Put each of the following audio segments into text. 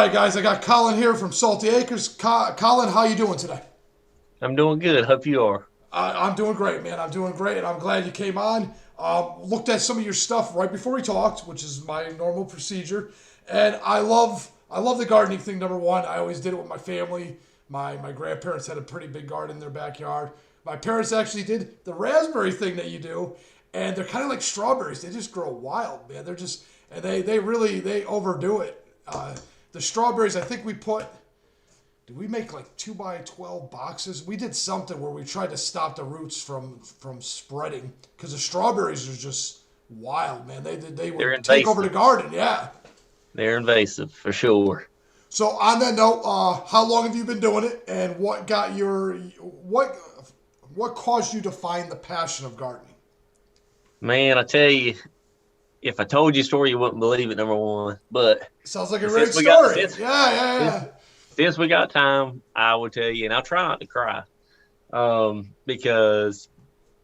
right, guys. I got Collin here from Salty Acres. Collin, how you doing today? I'm doing good. Hope you are. I'm doing great, man. I'm doing great, and I'm glad you came on. Looked at some of your stuff right before we talked, which is my normal procedure, and I love the gardening thing. Number one, I always did it with my family. My grandparents had a pretty big garden in their backyard. My parents actually did the raspberry thing that you do, and they're kind of like strawberries. They just grow wild, man. They're just and they really they overdo it. The strawberries, I think we put. Did we make like 2 by 12 boxes? We did something where we tried to stop the roots from spreading because the strawberries are just wild, man. They They're would take over the invasive. garden, yeah. They're invasive for sure. So on that note, how long have you been doing it, and what caused you to find the passion of gardening? Man, I tell you, if I told you a story, you wouldn't believe it, number one. But Sounds like a great since we got story. since Yeah, yeah, since yeah. since we got time, I will tell you, and I'll try not to cry, because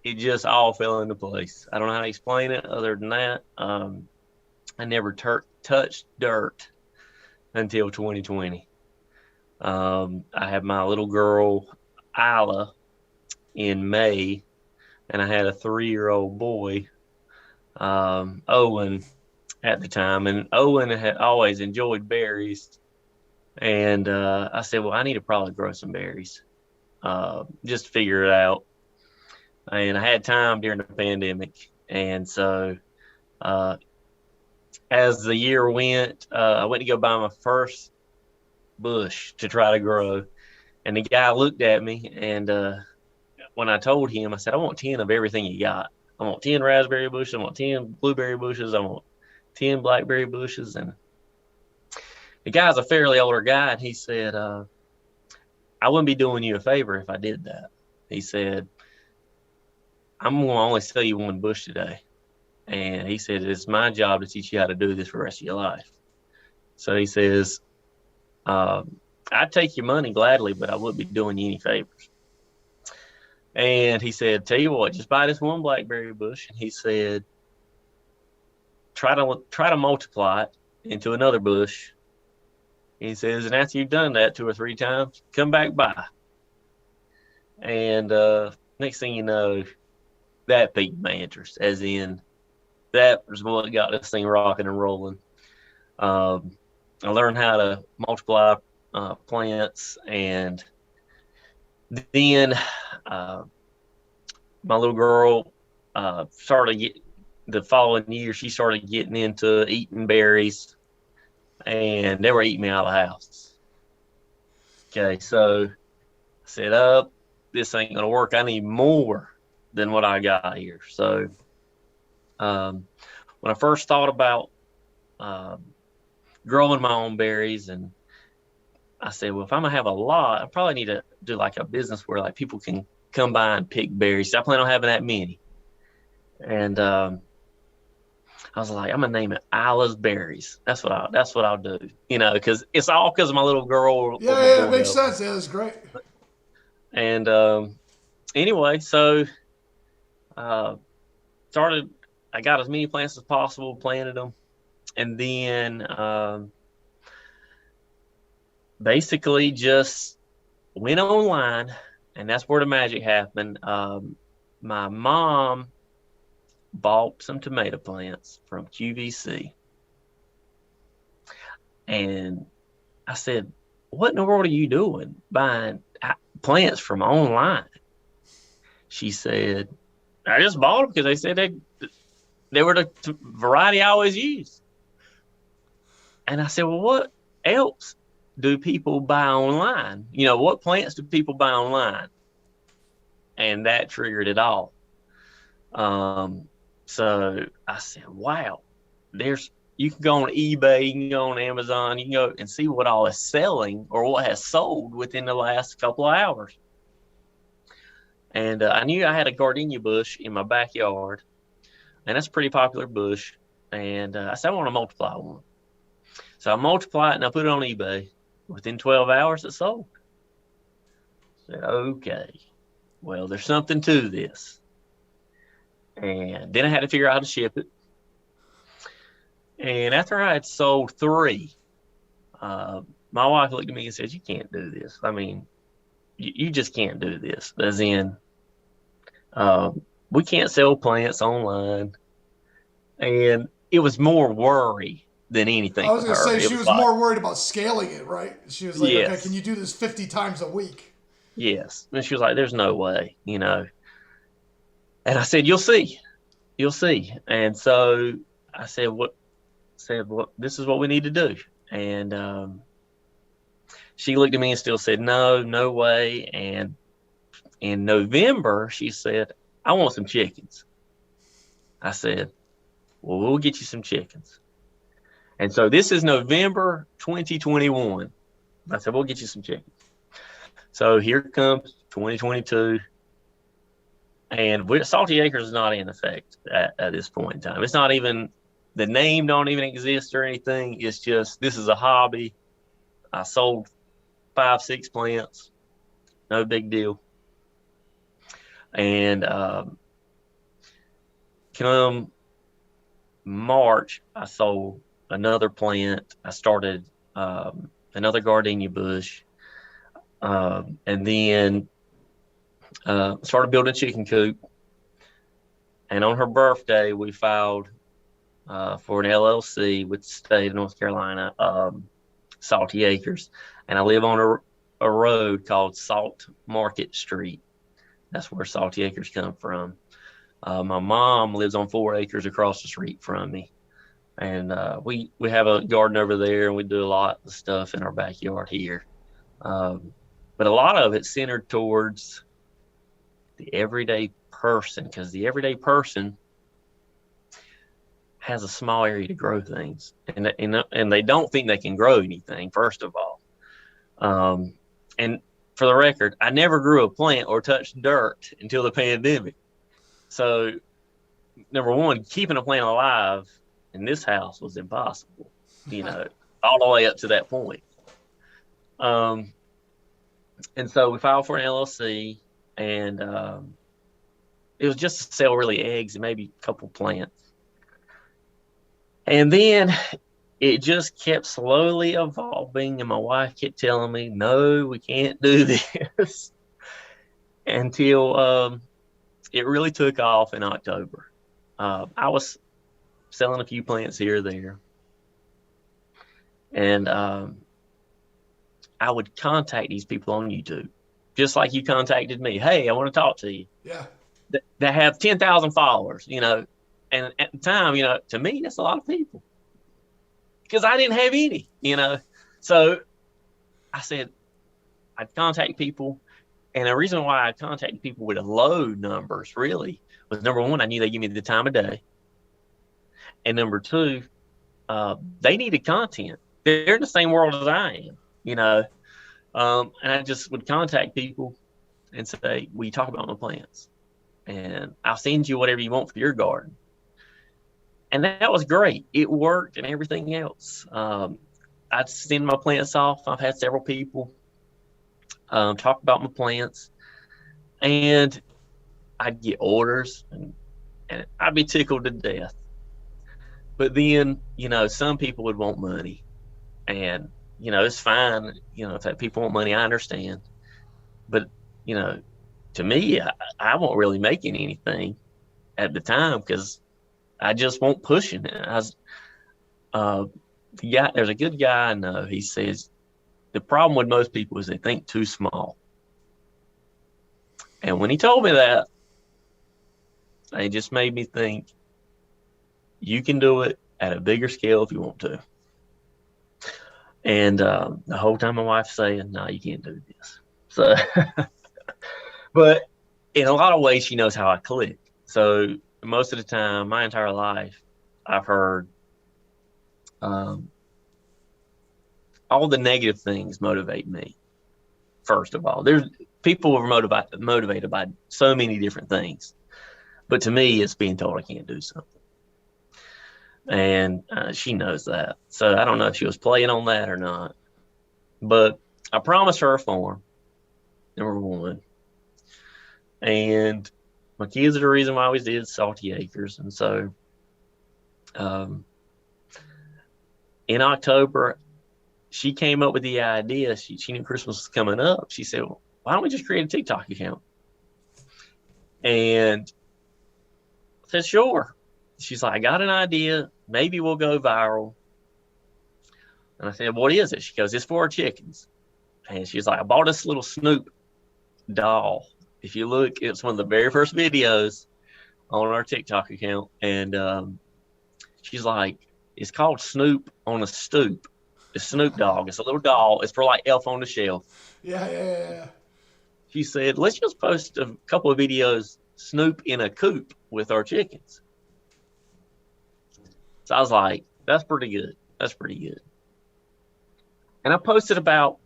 it just all fell into place. I don't know how to explain it other than that. I never touched dirt until 2020. I had my little girl Isla in May, and I had a 3-year-old boy, Owen, at the time. And Owen had always enjoyed berries. And I said, well, I need to probably grow some berries, just to figure it out. And I had time during the pandemic. And so uh, as the year went, I went to go buy my first bush to try to grow. And the guy looked at me, and when I told him, I said, I want 10 of everything you got. I want 10 raspberry bushes. I want 10 blueberry bushes. I want 10 blackberry bushes. And the guy's a fairly older guy, and he said, I wouldn't be doing you a favor if I did that. He said, I'm going to only sell you one bush today. And he said, it's my job to teach you how to do this for the rest of your life. So he says, I'd take your money gladly, but I wouldn't be doing you any favors. And he said, tell you what, just buy this one blackberry bush. And he said, try to multiply it into another bush. He says, and after you've done that 2 or 3 times, come back by. And next thing you know, that piqued my interest, as in that was what got this thing rocking and rolling. I learned how to multiply plants, and then my little girl the following year, she started getting into eating berries, and they were eating me out of the house. Okay, so I said, this ain't gonna work. I need more than what I got here. So when I first thought about growing my own berries, and I said, well, if I'm gonna have a lot, I probably need to do like a business where like people can come by and pick berries. I plan on having that many. And I was like, I'm gonna name it Isla's Berries. That's what I'll do. Because it's all because of my little girl or Yeah, my yeah, it boy. makes sense. Yeah, that's great. And anyway, so uh, started. I got as many plants as possible, planted them, and then basically just went online, and that's where the magic happened. My mom bought some tomato plants from QVC, and I said, "What in the world are you doing buying plants from online?" She said, "I just bought them because they said they were the variety I always use." And I said, "Well, what else do people buy online? What plants do people buy online?" And that triggered it all. So I said, wow, you can go on eBay, you can go on Amazon, you can go and see what all is selling or what has sold within the last couple of hours. And I knew I had a gardenia bush in my backyard, and that's a pretty popular bush. And I said, I want to multiply one. So I multiply it and I put it on eBay. Within 12 hours, it sold. I said, okay, well, there's something to this. And then I had to figure out how to ship it. And after I had sold 3, My wife looked at me and said, "You can't do this. I mean, you just can't do this." As in, uh, we can't sell plants online. And it was more worry than I anything was with gonna her. say It she was was like, more worried about scaling it, right? She was like, okay, can yes, you do this 50 times a week? yes. And she was like, "There's no way." And I said, you'll see. And so I said, "What? This is what we need to do." And she looked at me and still said, "No, no way." And in November, she said, "I want some chickens." I said, "Well, we'll get you some chickens." And so this is November 2021. I said, "We'll get you some chickens." So here comes 2022, and Salty Acres is not in effect at this point in time. It's not even, the name don't even exist or anything. It's just, this is a hobby. I sold 5, 6 plants, no big deal. And come March, I sold another plant. I started another gardenia bush, and then started building a chicken coop. And on her birthday, we filed for an LLC with the state of North Carolina, Salty Acres. And I live on a road called Salt Market Street. That's where Salty Acres come from. My mom lives on 4 acres across the street from me. And we have a garden over there, and we do a lot of stuff in our backyard here. But a lot of it's centered towards the everyday person, because the everyday person has a small area to grow things, and they don't think they can grow anything, first of all. And for the record, I never grew a plant or touched dirt until the pandemic. So, number one, keeping a plant alive in this house was impossible, all the way up to that point. And so we filed for an LLC, and it was just to sell really eggs and maybe a couple plants. And then it just kept slowly evolving, and my wife kept telling me, "No, we can't do this," until it really took off in October. I was selling a few plants here or there, and I would contact these people on YouTube, just like you contacted me. "Hey, I want to talk to you." Yeah. That have 10,000 followers, and at the time, to me, that's a lot of people, because I didn't have any, So I said I'd contact people. And the reason why I contacted people with low numbers really was, number one, I knew they give me the time of day. And number two, they needed content. They're in the same world as I am, and I just would contact people and say, "Will you talk about my plants? And I'll send you whatever you want for your garden." And that was great. It worked and everything else. I'd send my plants off. I've had several people talk about my plants, and I'd get orders, and I'd be tickled to death. But then, some people would want money, and, it's fine. If people want money, I understand. But, to me, I wasn't really making anything at the time, because I just won't pushing it. There's a good guy I know. He says the problem with most people is they think too small. And when he told me that, it just made me think, you can do it at a bigger scale if you want to. And the whole time my wife's saying, "No, you can't do this." So, but in a lot of ways, she knows how I click. So most of the time, my entire life, I've heard all the negative things motivate me. First of all, there's people are motivated by so many different things, but to me, it's being told I can't do something. And she knows that. So I don't know if she was playing on that or not, but I promised her a farm, number one. And my kids are the reason why we did Salty Acres. And so in October, she came up with the idea. She knew Christmas was coming up. She said, well, why don't we just create a TikTok account? And I said, sure. She's like, I got an idea. Maybe we'll go viral. And I said, what is it? She goes, it's for our chickens. And she's like, I bought this little Snoop doll. If you look, it's one of the very first videos on our TikTok account. And she's like, it's called Snoop on a Stoop. It's Snoop Dogg. It's a little doll. It's for like Elf on the Shelf. Yeah. She said, let's just post a couple of videos, Snoop in a coop with our chickens. So I was like, that's pretty good. That's pretty good. And I posted about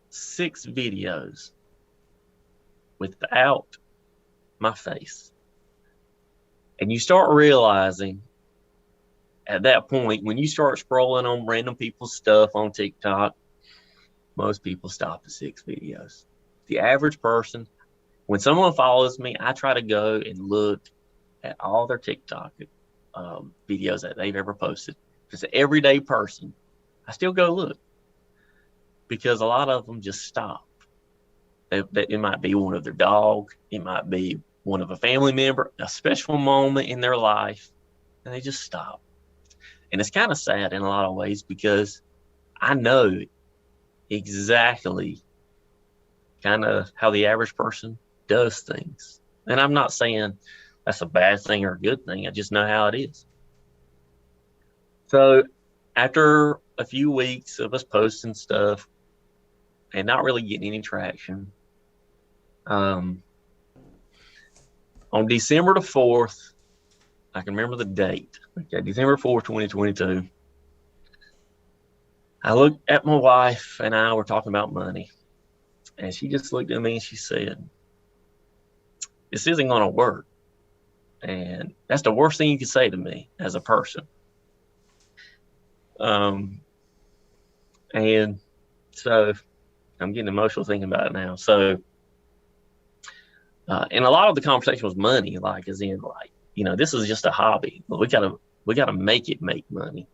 6 videos without my face. And you start realizing at that point, when you start scrolling on random people's stuff on TikTok, most people stop at 6 videos. The average person, when someone follows me, I try to go and look at all their TikTok videos that they've ever posted. Just an everyday person, I still go look, because a lot of them just stop. It might be one of their dog, it might be one of a family member, a special moment in their life, and they just stop. And it's kind of sad in a lot of ways, because I know exactly kind of how the average person does things. And I'm not saying that's a bad thing or a good thing. I just know how it is. So after a few weeks of us posting stuff and not really getting any traction, on December the 4th, I can remember the date. Okay, December 4th, 2022. I looked at my wife and I were talking about money. And she just looked at me and she said, this isn't going to work. And that's the worst thing you could say to me as a person. And so I'm getting emotional thinking about it now. So, and a lot of the conversation was money, like, as in, like, you know, this is just a hobby, but we gotta make it make money.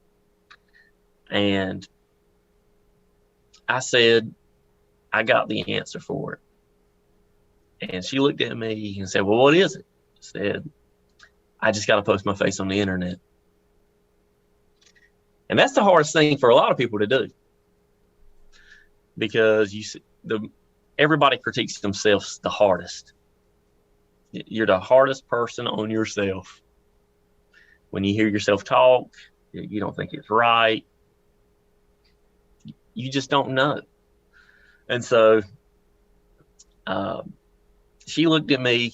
And I said, I got the answer for it. And she looked at me and said, well, what is it? I said, I just got to post my face on the internet. And that's the hardest thing for a lot of people to do, because everybody critiques themselves the hardest. You're the hardest person on yourself. When you hear yourself talk, you don't think it's right. You just don't know. And so she looked at me,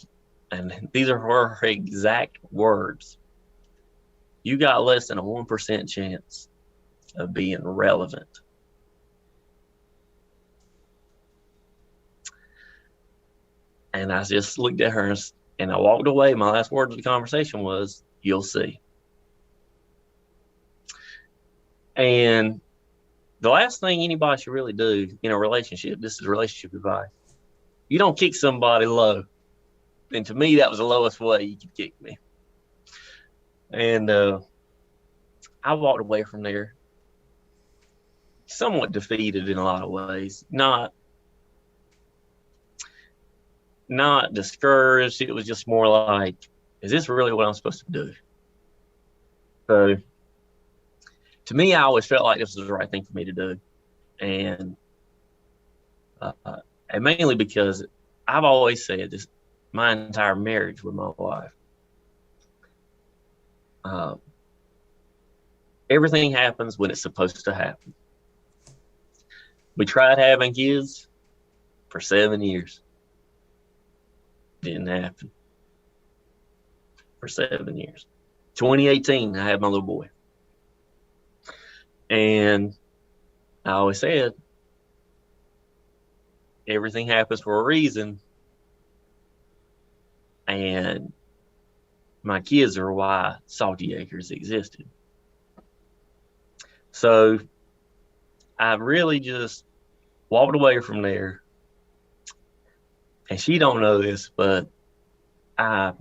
and these are her exact words. You got less than a 1% chance of being relevant. And I just looked at her and I walked away. My last words of the conversation was, you'll see. And the last thing anybody should really do in a relationship, this is relationship advice, you don't kick somebody low. And to me, that was the lowest way you could kick me. And I walked away from there somewhat defeated in a lot of ways. Not discouraged. It was just more like, is this really what I'm supposed to do? So to me, I always felt like this was the right thing for me to do. And mainly because I've always said this, my entire marriage with my wife, everything happens when it's supposed to happen. We tried having kids for 7 years. Didn't happen. For 7 years. 2018, I had my little boy. And I always said, everything happens for a reason. And my kids are why Salty Acres existed. So I really just walked away from there. And she don't know this, but I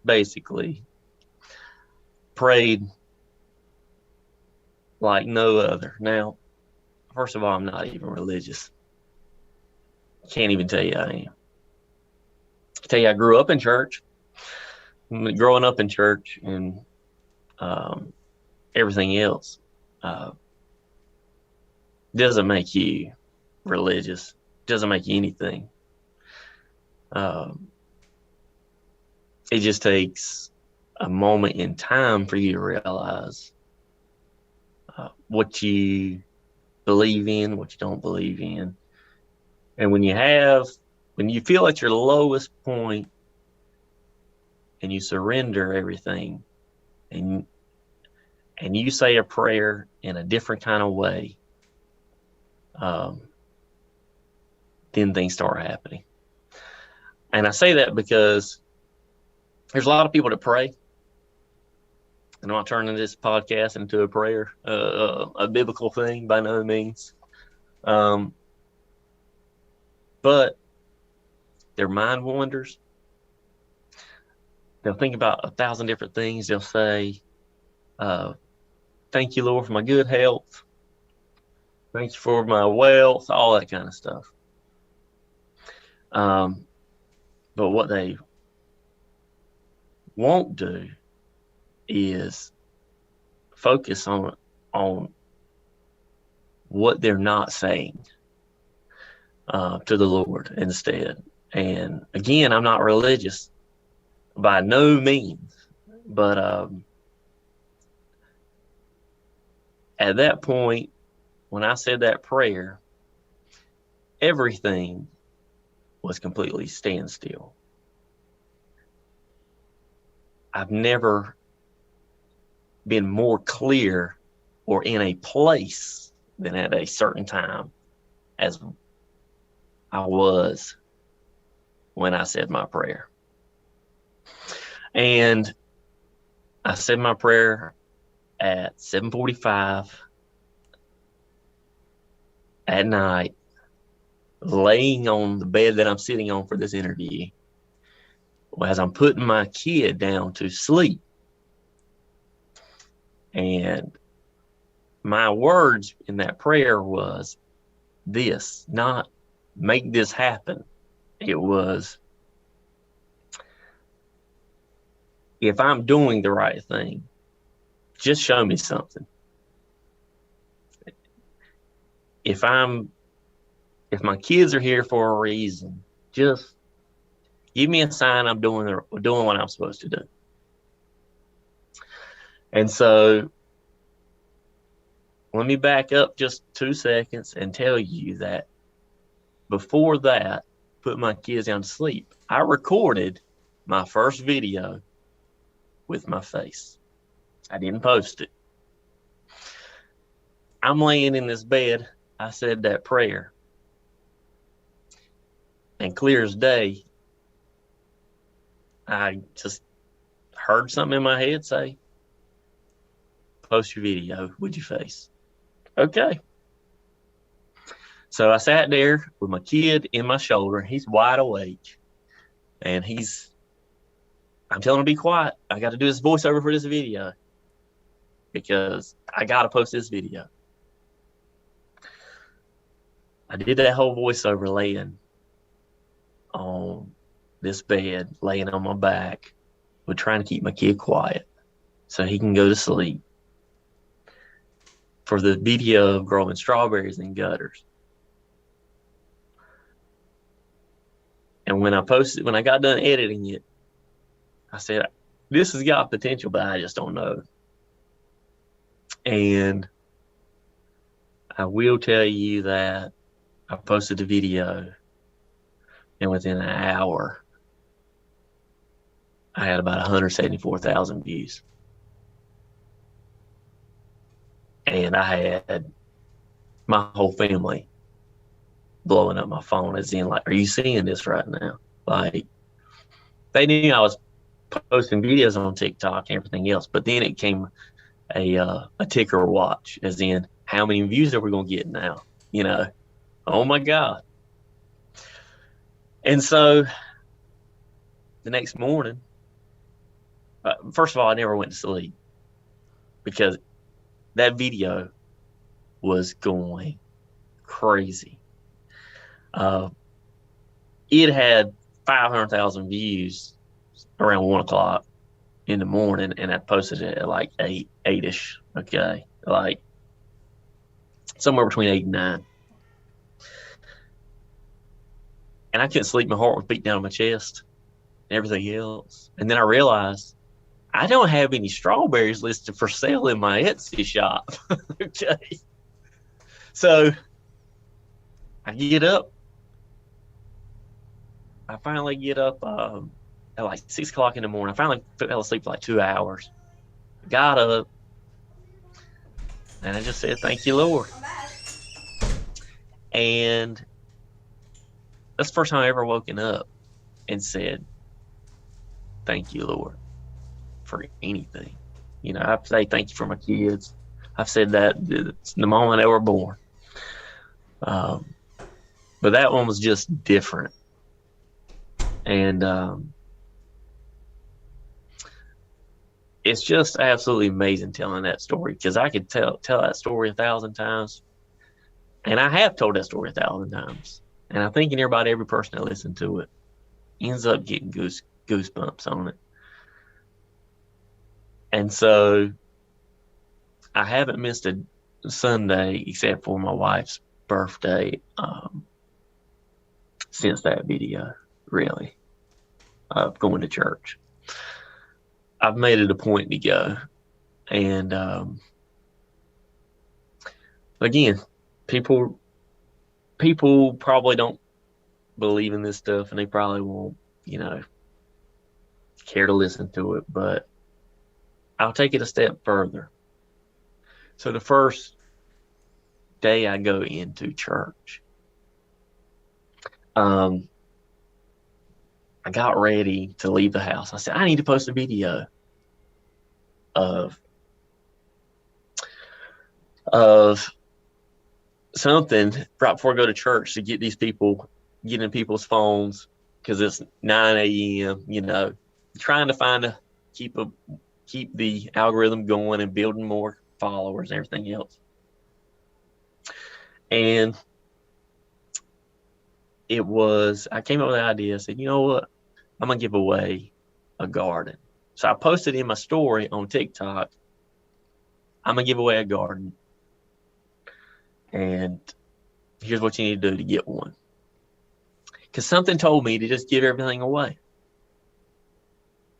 basically prayed like no other. Now, first of all, I'm not even religious. Can't even tell you I am. I tell you, I grew up in church. Growing up in church and everything else doesn't make you religious. Doesn't make you anything. It just takes a moment in time for you to realize what you believe in, what you don't believe in. And when you feel at your lowest point and you surrender everything and you say a prayer in a different kind of way, then things start happening. And I say that because there's a lot of people that pray. I'm not turning this podcast into a prayer, a biblical thing by no means. But their mind wanders. They'll think about 1,000 different things. They'll say, thank you, Lord, for my good health. Thank you for my wealth, all that kind of stuff. But what they won't do is focus on what they're not saying to the Lord instead. And again, I'm not religious by no means, but at that point, when I said that prayer, everything was completely standstill. I've never been more clear or in a place than at a certain time as I was when I said my prayer. And I said my prayer at 7:45 at night, laying on the bed that I'm sitting on for this interview, as I'm putting my kid down to sleep. And my words in that prayer was this, not make this happen. It was, if I'm doing the right thing, just show me something. If my kids are here for a reason, just give me a sign I'm doing what I'm supposed to do. And so let me back up just 2 seconds and tell you that before that, put my kids down to sleep, I recorded my first video with my face. I didn't post it. I'm laying in this bed. I said that prayer. And clear as day, I just heard something in my head say, post your video with your face. Okay. So I sat there with my kid in my shoulder. He's wide awake. And I'm telling him to be quiet. I got to do this voiceover for this video because I got to post this video. I did that whole voiceover laying on this bed, laying on my back, with trying to keep my kid quiet so he can go to sleep for the video of growing strawberries in gutters. And when I got done editing it, I said, this has got potential, but I just don't know. And I will tell you that I posted the video, and within an hour, I had about 174,000 views. And I had my whole family blowing up my phone as in, like, are you seeing this right now? Like, they knew I was posting videos on TikTok and everything else, but then it came a ticker watch, as in, how many views are we going to get now? You know, oh my God. And so the next morning, first of all, I never went to sleep because that video was going crazy. It had 500,000 views around 1 o'clock in the morning, and I posted it at like 8-ish. Okay. Like somewhere between 8 and 9. And I couldn't sleep. My heart was beating down on my chest and everything else. And then I realized I don't have any strawberries listed for sale in my Etsy shop. Okay. So I get up. I finally get up at like 6 o'clock in the morning. I finally fell asleep for like 2 hours. Got up. And I just said, thank you, Lord. And that's the first time I ever woken up and said, thank you, Lord, for anything. You know, I say thank you for my kids. I've said that the moment they were born. But that one was just different. And it's just absolutely amazing telling that story, because I could tell that story 1,000 times. And I have told that story 1,000 times. And I think every person that listened to it ends up getting goosebumps on it. And so I haven't missed a Sunday except for my wife's birthday since that video, really, of going to church. I've made it a point to go. And again, people probably don't believe in this stuff, and they probably won't, care to listen to it, but I'll take it a step further. So the first day I go into church, I got ready to leave the house. I said, I need to post a video of something right before I go to church to get in people's phones, because it's 9 a.m., trying to keep the algorithm going and building more followers and everything else. And I came up with the idea. I said, you know what? I'm going to give away a garden. So I posted in my story on TikTok, I'm going to give away a garden. And here's what you need to do to get one. Because something told me to just give everything away.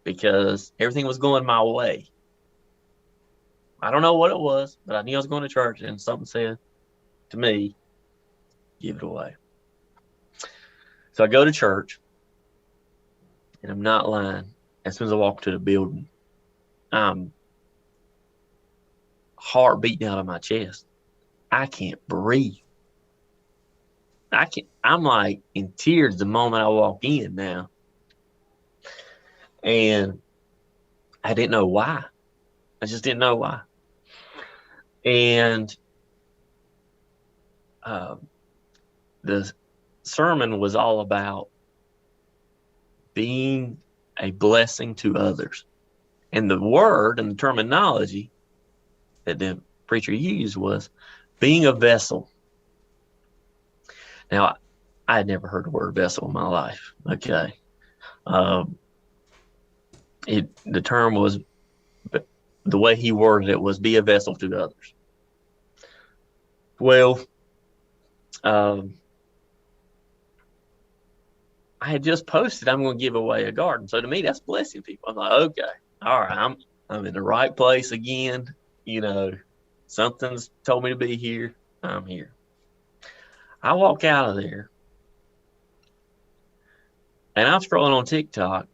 Because everything was going my way. I don't know what it was, but I knew I was going to church, and something said to me, give it away. So I go to church, and I'm not lying. As soon as I walk to the building, I'm heart beating out of my chest. I can't breathe. I'm like in tears the moment I walk in now. And I didn't know why. I just didn't know why. And the sermon was all about being a blessing to others. And the word and the terminology that the preacher used was being a vessel. Now, I had never heard the word vessel in my life. Okay. The term was, the way he worded it was be a vessel to others. Well, I had just posted, I'm going to give away a garden. So to me, that's blessing people. I'm like, okay, all right, I'm in the right place again. Something's told me to be here. I'm here. I walk out of there, and I'm scrolling on TikTok,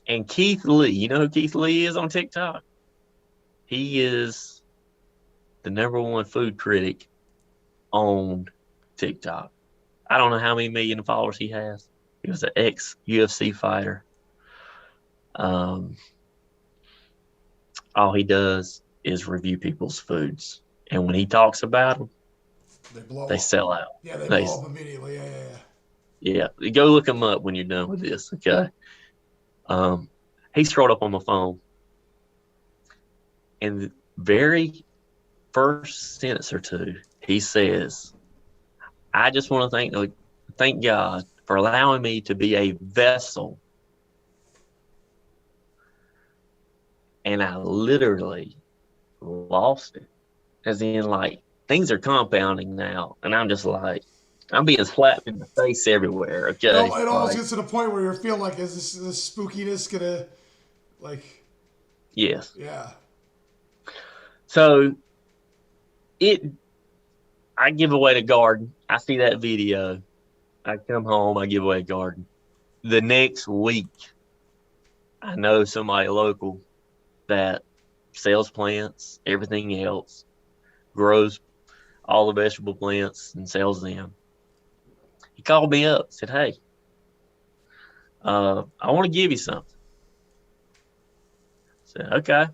and Keith Lee, you know who Keith Lee is on TikTok? He is the #1 food critic on TikTok. I don't know how many million followers he has. He was an ex-UFC fighter. All he does is review people's foods. And when he talks about them, they sell out. Yeah, they blow up immediately. Yeah. Go look him up when you're done with this, okay? He scrolled up on my phone, and the very first sentence or two, he says, I just want to thank God for allowing me to be a vessel. And I literally lost it. As in, like, things are compounding now. And I'm just like, I'm being slapped in the face everywhere. Okay. It almost gets to the point where you're feeling like, is this spookiness gonna, like, yes. yeah. So I give away the garden. I see that video. I come home, I give away a garden. The next week, I know somebody local that sells plants, everything else, grows all the vegetable plants and sells them. He called me up, said, hey, I want to give you something. I said, okay.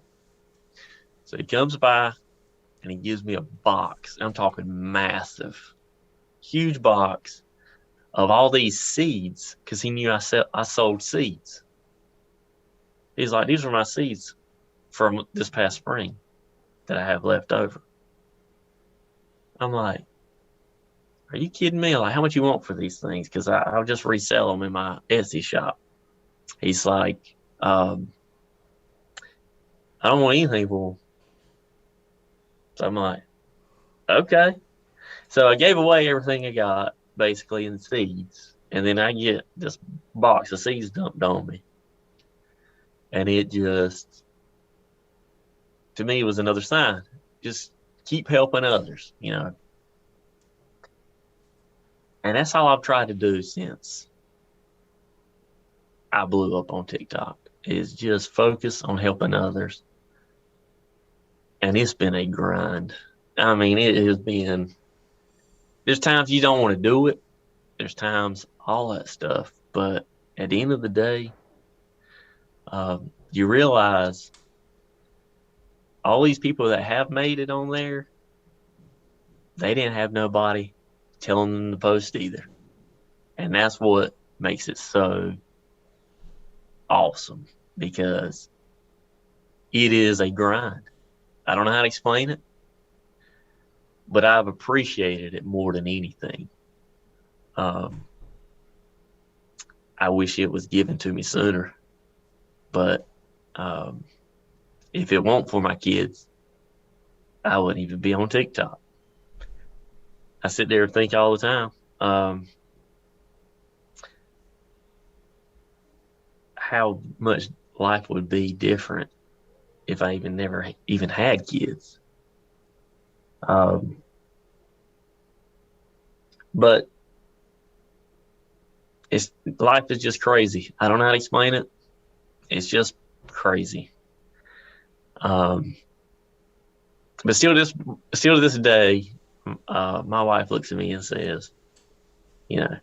So he comes by and he gives me a box. I'm talking massive, huge box of all these seeds because he knew I sold seeds. He's like, these are my seeds from this past spring that I have left over. I'm like, are you kidding me? Like, how much you want for these things? Because I'll just resell them in my Etsy shop. He's like, I don't want anything for them. So I'm like, okay. So I gave away everything I got, basically, in seeds. And then I get this box of seeds dumped on me. And it just, to me, was another sign. Just keep helping others, you know. And that's all I've tried to do since I blew up on TikTok, is just focus on helping others. And it's been a grind. I mean, it has been, there's times you don't want to do it. There's times all that stuff. But at the end of the day, you realize all these people that have made it on there, they didn't have nobody telling them to post either. And that's what makes it so awesome, because it is a grind. I don't know how to explain it, but I've appreciated it more than anything. I wish it was given to me sooner, but if it weren't for my kids, I wouldn't even be on TikTok. I sit there and think all the time, how much life would be different if I never even had kids. But life is just crazy. I don't know how to explain it. It's just crazy. But still to this day, my wife looks at me and says, you know,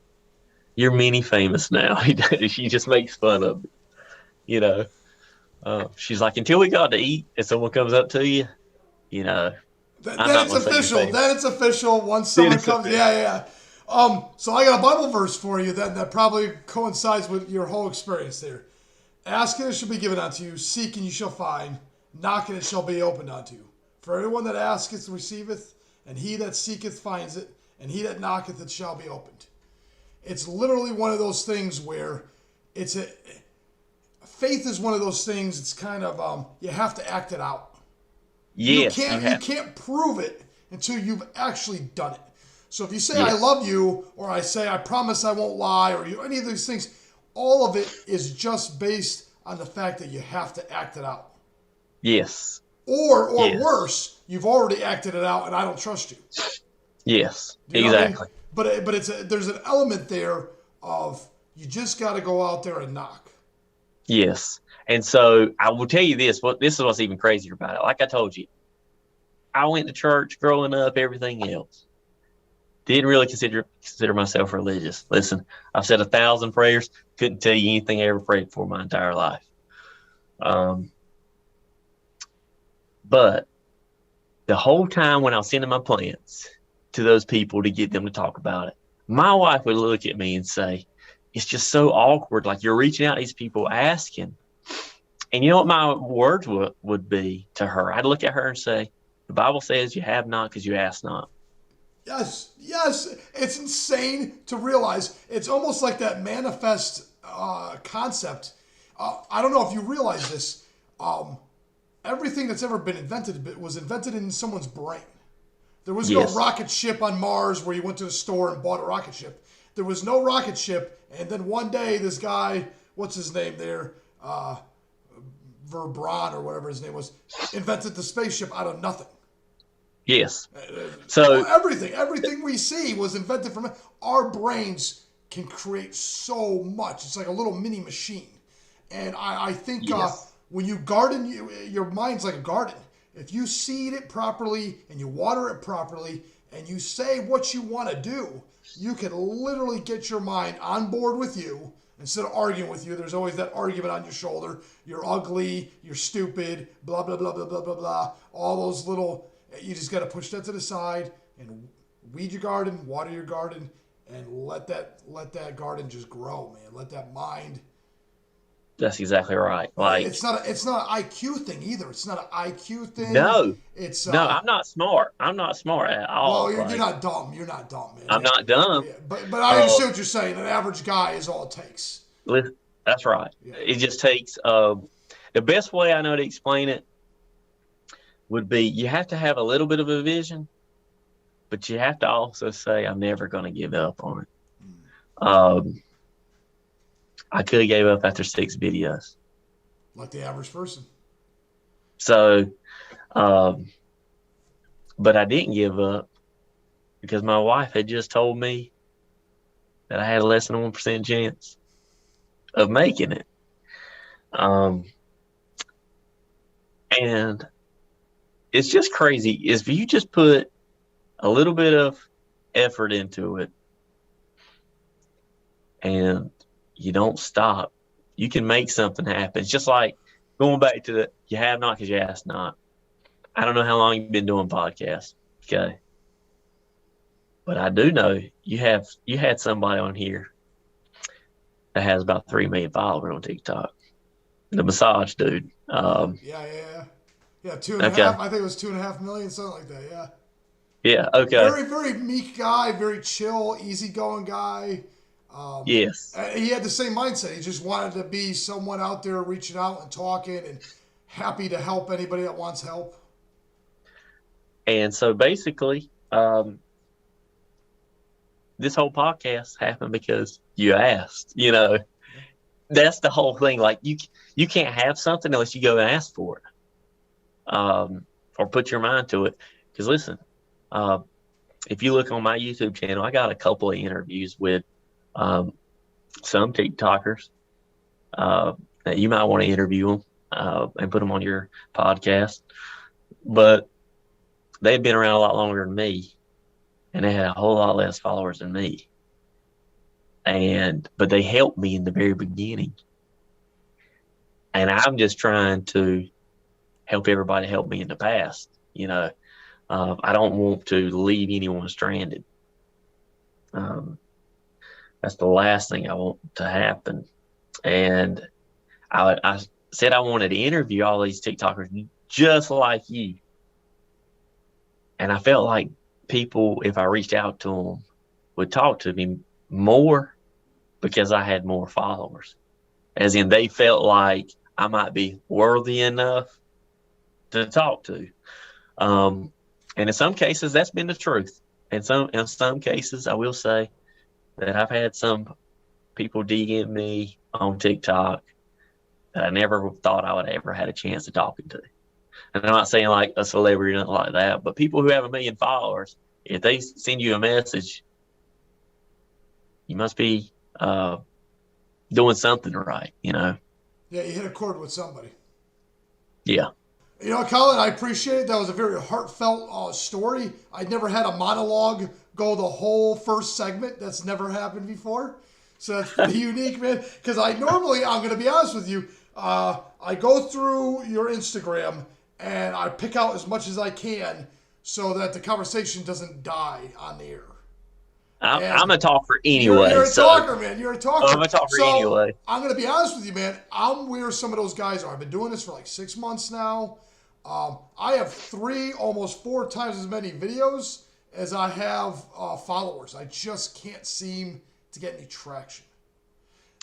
you're mini famous now. She just makes fun of it. You know, she's like, until we got to eat and someone comes up to you, you know, Then it's official. Then it's official. Once someone comes, yeah. So I got a Bible verse for you that probably coincides with your whole experience there. Ask and it shall be given unto you. Seek and you shall find. Knock and it shall be opened unto you. For everyone that asketh receiveth, and he that seeketh finds it, and he that knocketh it shall be opened. It's literally one of those things where faith is one of those things. It's kind of you have to act it out. Yes, you can't prove it until you've actually done it. So if you say yes. I love you, or I say I promise I won't lie, or any of these things, all of it is just based on the fact that you have to act it out. Yes. Or yes. Worse, you've already acted it out, and I don't trust you. Yes, I exactly. mean? But there's an element there of you just got to go out there and knock. Yes, and so I will tell you this. This is what's even crazier about it. Like I told you, I went to church growing up. Everything else, didn't really consider myself religious. Listen, I've said 1,000 prayers. Couldn't tell you anything I ever prayed for my entire life. But the whole time when I was sending my plants to those people to get them to talk about it, my wife would look at me and say, it's just so awkward. Like, you're reaching out to these people asking. And you know what my words would be to her? I'd look at her and say, the Bible says you have not because you ask not. Yes, yes. It's insane to realize. It's almost like that manifest concept. I don't know if you realize this. Everything that's ever been invented was invented in someone's brain. There was no Yes. rocket ship on Mars where you went to the store and bought a rocket ship. There was no rocket ship, and then one day this guy, what's his name there, Verbron or whatever his name was, invented the spaceship out of nothing. Yes. So Everything we see was invented from our brains can create so much. It's like a little mini machine. And I think yes. when you garden, your mind's like a garden. If you seed it properly and you water it properly and you say what you want to do, you can literally get your mind on board with you. Instead of arguing with you, there's always that argument on your shoulder. You're ugly, you're stupid, blah, blah, blah, blah, blah, blah, blah. All those little, you just got to push that to the side and weed your garden, water your garden, and let that garden just grow, man. Let that mind. That's exactly right. Like It's not an IQ thing either. It's not an IQ thing. no, It's no, I'm not smart. I'm not smart at all. well, you're Like not dumb. You're not dumb, man. I'm not dumb. Yeah, but I understand what you're saying. An average guy is all it takes. That's right. Yeah. It just takes the best way I know to explain it would be you have to have a little bit of a vision, but you have to also say, I'm never going to give up on it. I could have gave up after 6 videos. Like the average person. So, but I didn't give up because my wife had just told me that I had a less than 1% chance of making it. And it's just crazy. If you just put a little bit of effort into it and you don't stop, you can make something happen. It's just like going back to the you have not because you ask not. I don't know how long you've been doing podcasts, okay? But I do know you had somebody on here that has about 3 million followers on TikTok. The massage dude. Yeah, 2.5. Okay. I think it was 2.5 million, something like that. Yeah. Yeah. Okay. Very, very meek guy, very chill, easygoing guy. Yes. He had the same mindset. He just wanted to be someone out there reaching out and talking and happy to help anybody that wants help. And so basically, this whole podcast happened because you asked. You know, that's the whole thing. Like you can't have something unless you go and ask for it, or put your mind to it. Because listen, if you look on my YouTube channel, I got a couple of interviews with some TikTokers that you might want to interview them and put them on your podcast. But they've been around a lot longer than me, and they had a whole lot less followers than me. But they helped me in the very beginning. And I'm just trying to help everybody help me in the past. You know, I don't want to leave anyone stranded. That's the last thing I want to happen. And I said I wanted to interview all these TikTokers just like you. And I felt like people, if I reached out to them, would talk to me more because I had more followers. As in, they felt like I might be worthy enough to talk to. And in some cases, that's been the truth. In some cases, I will say that I've had some people DM me on TikTok that I never thought I would ever had a chance of talking to. And I'm not saying like a celebrity or nothing like that, but people who have 1 million followers, if they send you a message, you must be doing something right, you know? Yeah, you hit a chord with somebody. Yeah. You know, Collin, I appreciate it. That was a very heartfelt story. I never had a monologue go the whole first segment. That's never happened before. So that's pretty unique, man. Because I'm going to be honest with you, I go through your Instagram and I pick out as much as I can so that the conversation doesn't die on the air. I'm a talker anyway. You're a talker, man. You're a talker. I'm a talker anyway. I'm going to be honest with you, man. I'm where some of those guys are. I've been doing this for like 6 months now. I have 3, almost 4 times as many videos as I have followers. I just can't seem to get any traction.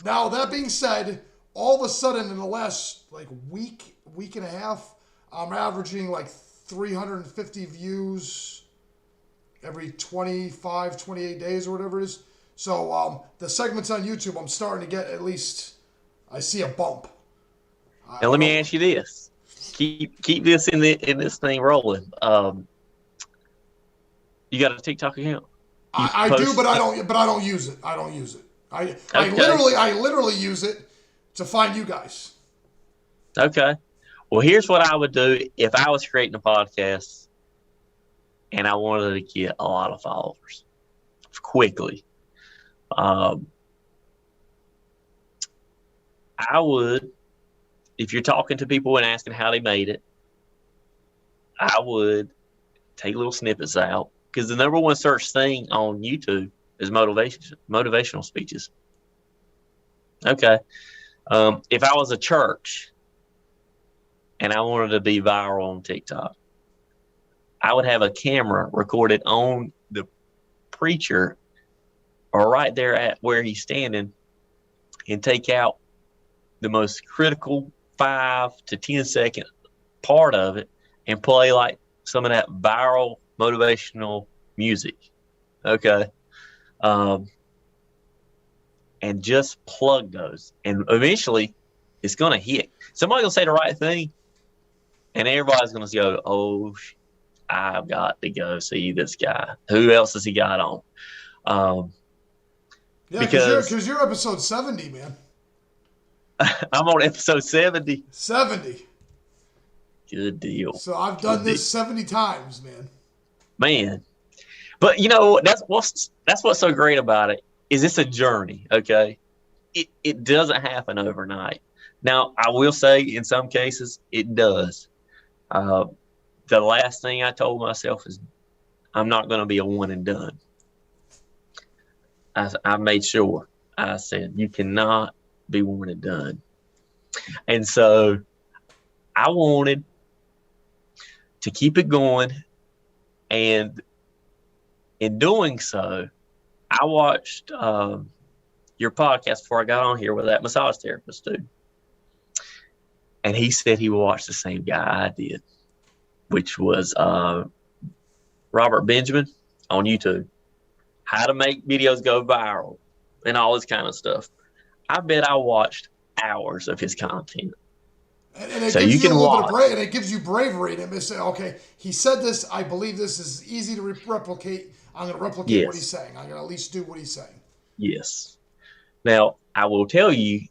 Now, that being said, all of a sudden in the last like week and a half, I'm averaging like 350 views every 25, 28 days or whatever it is. So the segments on YouTube, I'm starting to get at least, I see a bump. Now let me ask you this: keep this in this thing rolling. You got a TikTok account? I do, but I don't use it. I don't use it. I literally use it to find you guys. Okay. Well, here's what I would do if I was creating a podcast and I wanted to get a lot of followers quickly. I would, if you're talking to people and asking how they made it, I would take little snippets out, because the number one search thing on YouTube is motivational speeches. Okay. If I was a church and I wanted to be viral on TikTok, I would have a camera recorded on the preacher or right there at where he's standing and take out the most critical 5 to 10 second part of it and play like some of that viral motivational music. Okay. And just plug those. And eventually it's going to hit. Somebody will say the right thing and everybody's going to go, oh, I've got to go see this guy. Who else has he got on? Yeah, because you're episode 70, man. I'm on episode 70. 70. Good deal. So I've done this 70 times, man. Man. But you know, that's what's so great about it, is it's a journey, okay? It doesn't happen overnight. Now, I will say in some cases it does. The last thing I told myself is I'm not going to be a one and done. I made sure. I said, you cannot be one and done. And so I wanted to keep it going. And in doing so, I watched your podcast before I got on here with that massage therapist dude. And he said he watched the same guy I did, which was Robert Benjamin on YouTube. How to make videos go viral and all this kind of stuff. I bet I watched hours of his content. And it gives you a little bit of and it gives you bravery to say, okay, he said this. I believe this is easy to replicate. I'm going to replicate what he's saying. I'm going to at least do what he's saying. Yes. Now, I will tell you,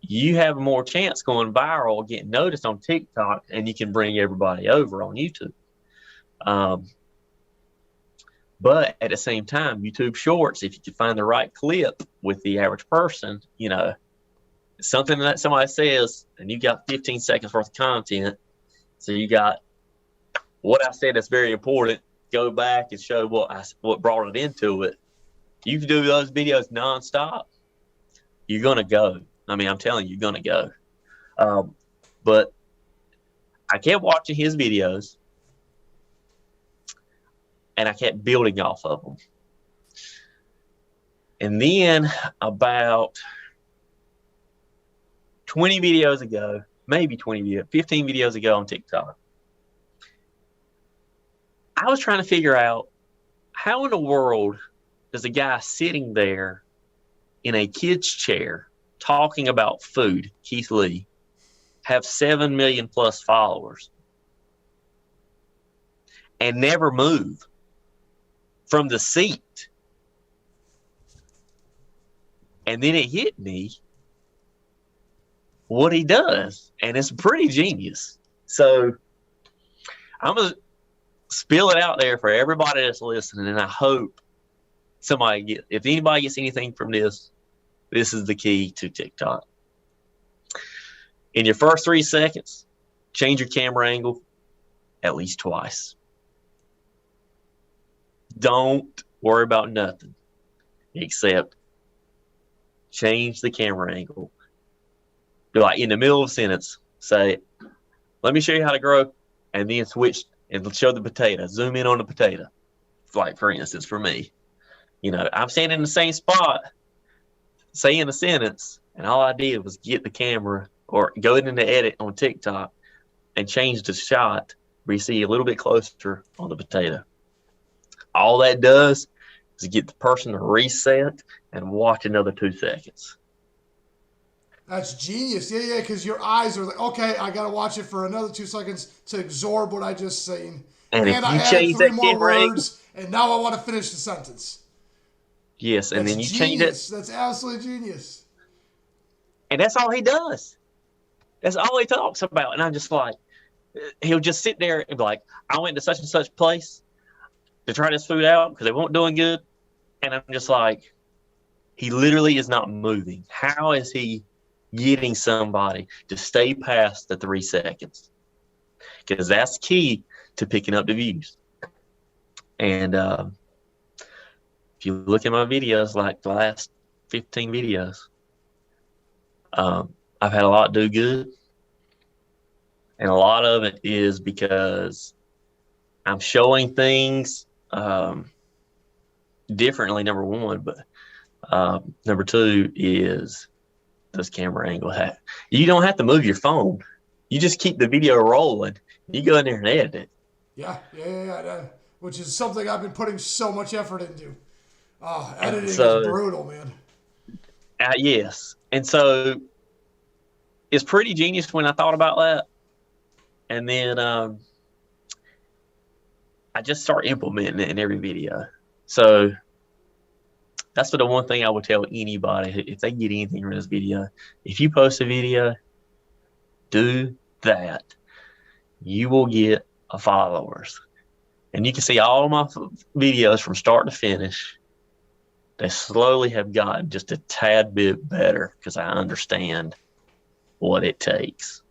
you have more chance going viral, getting noticed on TikTok, and you can bring everybody over on YouTube. But at the same time, YouTube Shorts, if you can find the right clip with the average person, you know, something that somebody says, and you got 15 seconds worth of content. So you got what I said that's very important. Go back and show what brought it into it. You can do those videos nonstop. You're gonna go. I mean, I'm telling you, you're gonna go. But I kept watching his videos, and I kept building off of them. And then about 20 videos ago, maybe 15 videos ago on TikTok, I was trying to figure out how in the world does a guy sitting there in a kid's chair talking about food, Keith Lee, have 7 million plus followers and never move from the seat. And then it hit me what he does, and it's pretty genius. So I'm going to spill it out there for everybody that's listening, and I hope if anybody gets anything from this, this is the key to TikTok. In your first 3 seconds, change your camera angle at least twice. Don't worry about nothing except change the camera angle. Like in the middle of a sentence, say, let me show you how to grow, and then switch and show the potato. Zoom in on the potato. like for instance, for me, I'm standing in the same spot, saying a sentence, and all I did was get the camera or go into the edit on TikTok and change the shot where you see a little bit closer on the potato. All that does is get the person to reset and watch another 2 seconds. That's genius. Yeah, because your eyes are like, okay, I got to watch it for another 2 seconds to absorb what I just seen. And if And I you added change 3 that more camera angle, words, and now I want to finish the sentence. yes, and That's then you change it, genius. That's absolutely genius. and that's all he does. That's all he talks about. And I'm just like, he'll just sit there and be like, I went to such and such place to try this food out because they weren't doing good. And I'm just like, he literally is not moving. How is he getting somebody to stay past the 3 seconds? Because that's key to picking up the views. And if you look at my videos, like the last 15 videos, I've had a lot do good. And a lot of it is because I'm showing things differently, number one. But number two is this camera angle. You don't have to move your phone. You just keep the video rolling. You go in there and edit it. Yeah. Which is something I've been putting so much effort into. Editing is brutal, man. Yes. And so it's pretty genius when I thought about that. And then I just start implementing it in every video. So that's the one thing I would tell anybody if they get anything from this video. If you post a video, do that. You will get followers. And you can see all my videos from start to finish. They slowly have gotten just a tad bit better because I understand what it takes.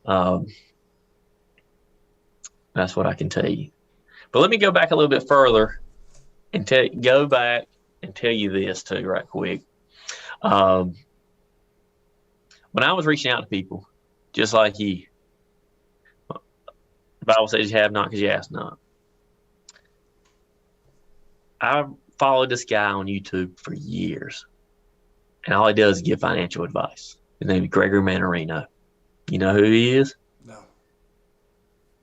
That's what I can tell you. But let me go back a little bit further and go back and tell you this too, right quick. When I was reaching out to people, just like you, the Bible says you have not because you ask not. I followed this guy on YouTube for years, and all he does is give financial advice. His name is Gregory Manarino. You know who he is? No.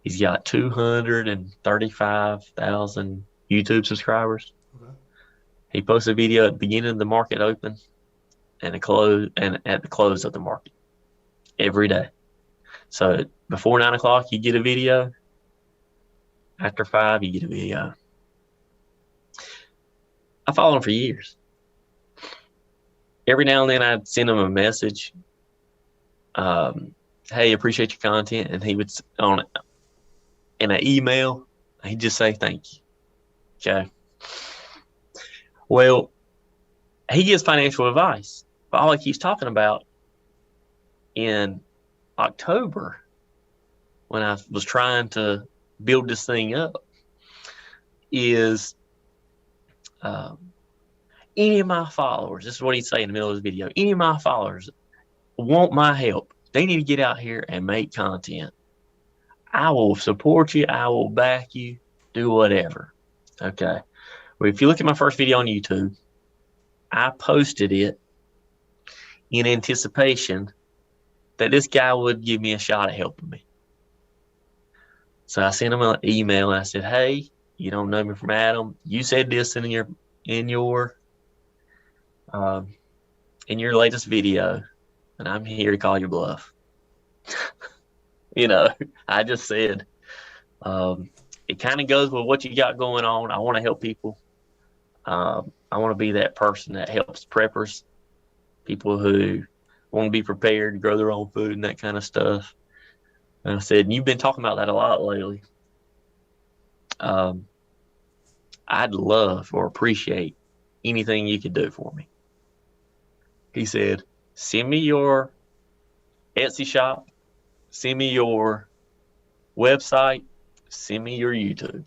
He's got 235,000 YouTube subscribers. Okay. He posts a video at the beginning of the market open and at the close of the market every day. So before 9 o'clock, you get a video. After 5, you get a video. I followed him for years. Every now and then I'd send him a message. Hey, appreciate your content. And he would, in an email, he'd just say thank you. Okay. Well, he gives financial advice. But all he keeps talking about in October, when I was trying to build this thing up, is any of my followers, this is what he'd say in the middle of his video, any of my followers want my help. They need to get out here and make content. I will support you. I will back you. Do whatever. Okay. Well, if you look at my first video on YouTube, I posted it in anticipation that this guy would give me a shot at helping me. So I sent him an email and I said, hey, you don't know me from Adam. You said this in your latest video, and I'm here to call your bluff. I just said, it kind of goes with what you got going on. I want to help people. I want to be that person that helps preppers, people who want to be prepared to grow their own food and that kind of stuff. And I said, you've been talking about that a lot lately. I'd love or appreciate anything you could do for me. He said, send me your Etsy shop, send me your website, send me your YouTube.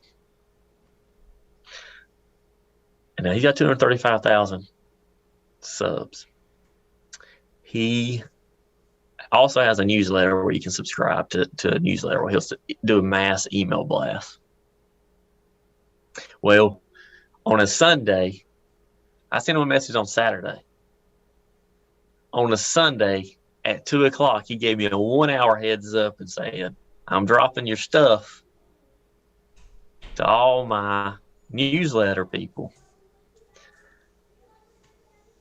And now he's got 235,000 subs. He also has a newsletter where you can subscribe to a newsletter where he'll do a mass email blast. Well, on a Sunday, I sent him a message on Saturday. On a Sunday at 2 o'clock, he gave me a 1 hour heads up and said, I'm dropping your stuff to all my newsletter people.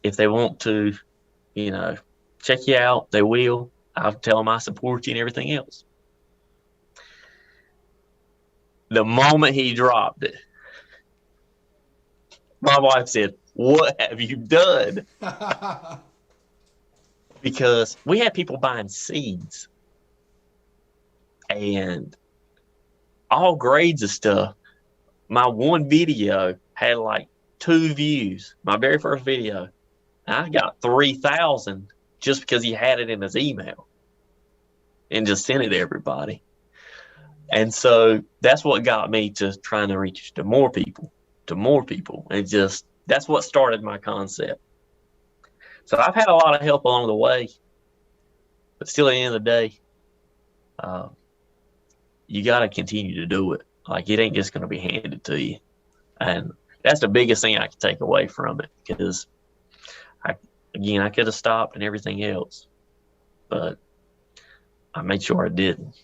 If they want to, you know, check you out, they will. I'll tell them I support you and everything else. The moment he dropped it, my wife said, what have you done? Because we had people buying seeds and all grades of stuff. My one video had like 2 views, my very first video. I got 3,000 just because he had it in his email and just sent it to everybody. And so that's what got me to trying to reach to more people. And just, that's what started my concept. So I've had a lot of help along the way, but still at the end of the day, you got to continue to do it. Like, it ain't just going to be handed to you. And that's the biggest thing I can take away from it, because I could have stopped and everything else, but I made sure I didn't.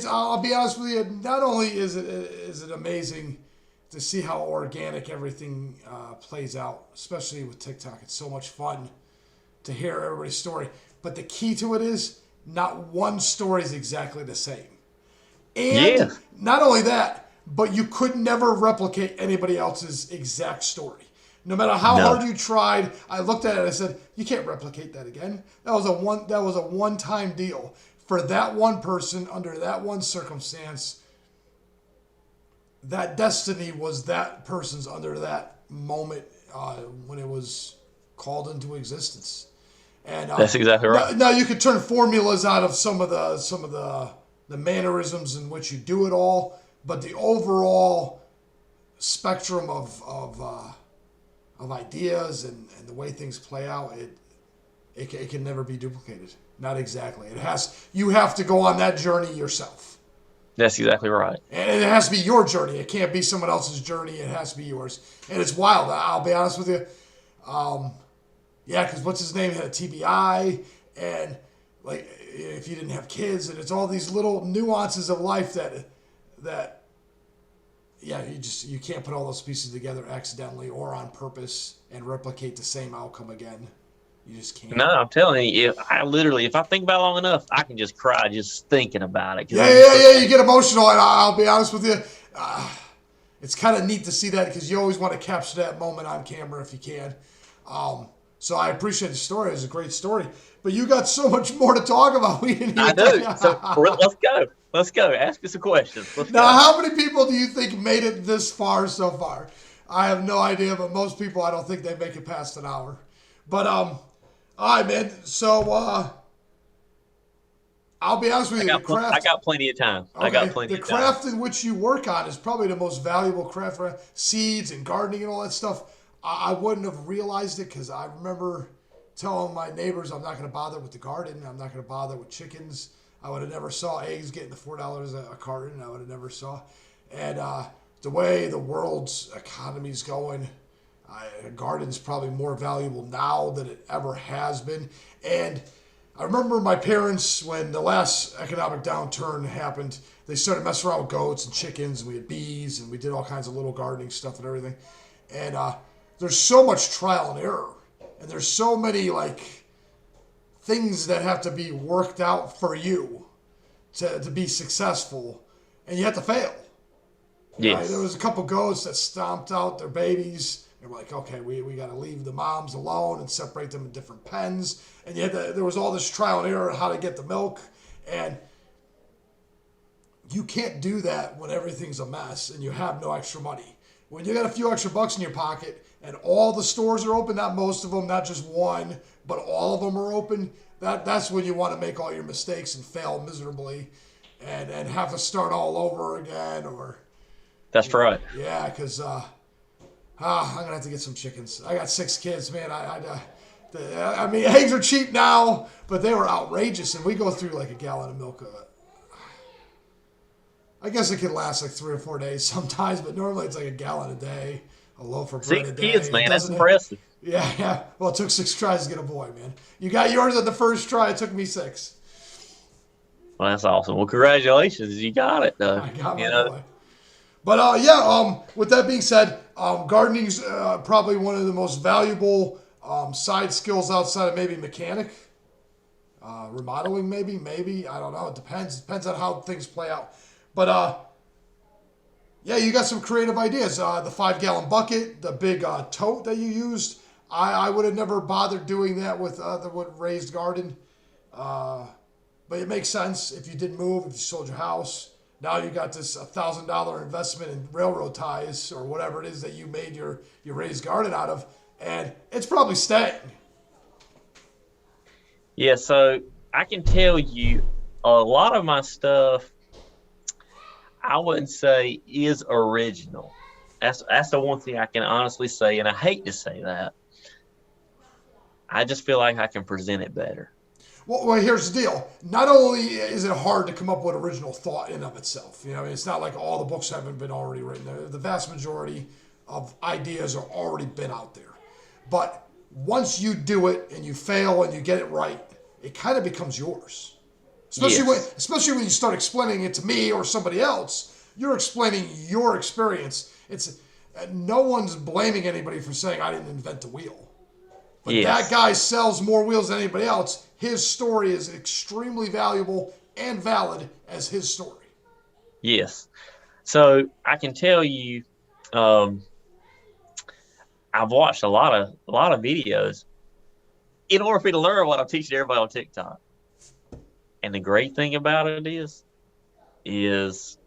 I'll be honest with you, not only is it amazing to see how organic everything plays out, especially with TikTok. It's so much fun to hear everybody's story. But the key to it is not one story is exactly the same. And not only that, but you could never replicate anybody else's exact story. No matter how hard you tried, I looked at it and I said, you can't replicate that again. That was a one-time deal. For that one person, under that one circumstance, that destiny was that person's under that moment when it was called into existence. And that's exactly right. Now you could turn formulas out of some of the mannerisms in which you do it all, but the overall spectrum of ideas and the way things play out, it can never be duplicated. Not exactly. You have to go on that journey yourself. That's exactly right. And it has to be your journey. It can't be someone else's journey. It has to be yours. And it's wild. I'll be honest with you. Because what's his name had a TBI, and like if you didn't have kids, and it's all these little nuances of life that you can't put all those pieces together accidentally or on purpose and replicate the same outcome again. You just can't. No, I'm telling you, if I think about it long enough, I can just cry just thinking about it. Yeah, you get emotional, and I'll be honest with you. It's kind of neat to see that, because you always want to capture that moment on camera if you can. So I appreciate the story. It was a great story. But you got so much more to talk about. I do. So let's go. Let's go. Ask us a question. Now, how many people do you think made it this far so far? I have no idea, but most people, I don't think they make it past an hour. But, all right, man. So, I'll be honest with you. I got plenty of time. Okay. I got plenty of time. The craft in which you work on is probably the most valuable craft. Seeds and gardening and all that stuff. I wouldn't have realized it, because I remember telling my neighbors I'm not going to bother with the garden. I'm not going to bother with chickens. I would have never saw eggs getting to $4 a carton. I would have never saw. And the way the world's economy is going, a garden's probably more valuable now than it ever has been. And I remember my parents, when the last economic downturn happened, they started messing around with goats and chickens, and we had bees, and we did all kinds of little gardening stuff and everything. And there's so much trial and error, and there's so many things that have to be worked out for you to be successful, and you have to fail. Yes. Right? There was a couple goats that stomped out their babies. And we're like, okay, we got to leave the moms alone and separate them in different pens. And there was all this trial and error on how to get the milk, and you can't do that when everything's a mess and you have no extra money. When you got a few extra bucks in your pocket and all the stores are open, not most of them, not just one, but all of them are open, that's when you want to make all your mistakes and fail miserably and have to start all over again. That's right. Yeah, because I'm going to have to get some chickens. I got 6 kids, man. I mean, eggs are cheap now, but they were outrageous, and we go through like a gallon of milk. I guess it can last like 3 or 4 days sometimes, but normally it's like a gallon a day, a loaf of bread Six a kids, day. It man. That's doesn't. impressive. Yeah, yeah. Well, it took 6 tries to get a boy, man. You got yours at the first try. It took me 6. Well, that's awesome. Well, congratulations. You got it, though. I got You my know, boy. But yeah, with that being said, gardening's probably one of the most valuable side skills outside of maybe mechanic, remodeling, maybe I don't know. It depends on how things play out. But yeah, you got some creative ideas. The 5 gallon bucket, the big tote that you used. I would have never bothered doing that with the raised garden. But it makes sense if you didn't move, if you sold your house. Now you got this $1,000 investment in railroad ties or whatever it is that you made your raised garden out of, and it's probably staying. yeah. So I can tell you a lot of my stuff, I wouldn't say is original. That's the one thing I can honestly say, and I hate to say that. I just feel like I can present it better. Well, here's the deal. Not only is it hard to come up with original thought in of itself, it's not like all the books haven't been already written. The vast majority of ideas are already been out there. But once you do it and you fail and you get it right, it kind of becomes yours. Especially when you start explaining it to me or somebody else, you're explaining your experience. It's no one's blaming anybody for saying I didn't invent the wheel. But that guy sells more wheels than anybody else. His story is extremely valuable and valid as his story. Yes. So I can tell you, I've watched a lot of videos in order for me to learn what I'm teaching everybody on TikTok. And the great thing about it is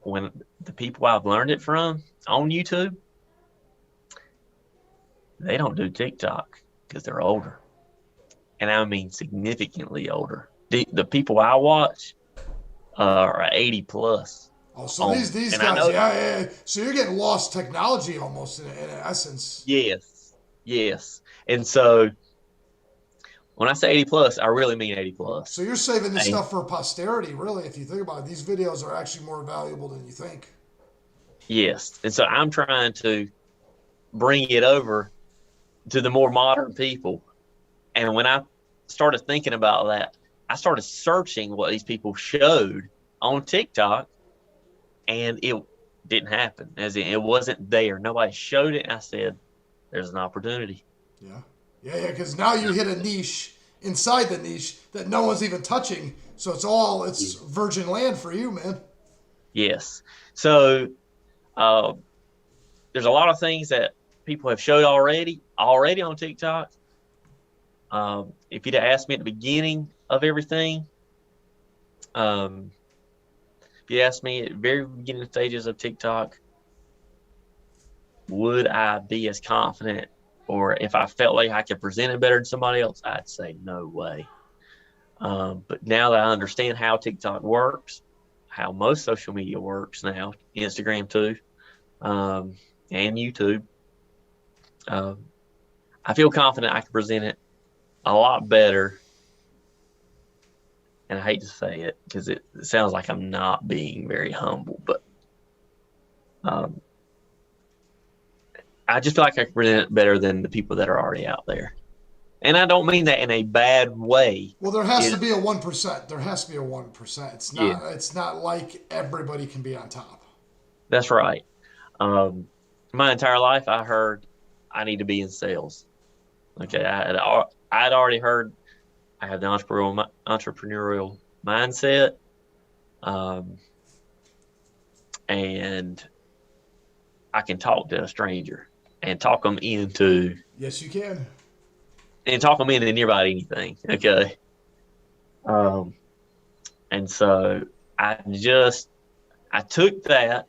when the people I've learned it from on YouTube, they don't do TikTok because they're older. And I mean significantly older. The people I watch are 80 plus. Oh, so these guys, yeah. So you're getting lost technology almost in essence. Yes. And so when I say 80 plus, I really mean 80 plus. So you're saving this stuff for posterity, really, if you think about it. These videos are actually more valuable than you think. Yes. And so I'm trying to bring it over to the more modern people. And when I started thinking about that, I started searching what these people showed on TikTok, and it didn't happen. As in, it wasn't there. Nobody showed it. And I said, there's an opportunity. Yeah, because now you hit a niche inside the niche that no one's even touching. So it's virgin land for you, man. Yes. So there's a lot of things that people have showed already on TikTok. If you'd have asked me at the beginning of everything, if you asked me at the very beginning stages of TikTok, would I be as confident, or if I felt like I could present it better than somebody else, I'd say no way. But now that I understand how TikTok works, how most social media works now, Instagram too, and YouTube, I feel confident I can present it a lot better. And I hate to say it because it sounds like I'm not being very humble, but I just feel like I can present it better than the people that are already out there. And I don't mean that in a bad way. Well, there has to be a 1%. There has to be a 1%. It's not like everybody can be on top. That's right. My entire life, I heard I need to be in sales. Okay, I'd already heard I have the entrepreneurial mindset, and I can talk to a stranger and talk them into. Yes, you can. And talk them into near about anything. Okay. And so I took that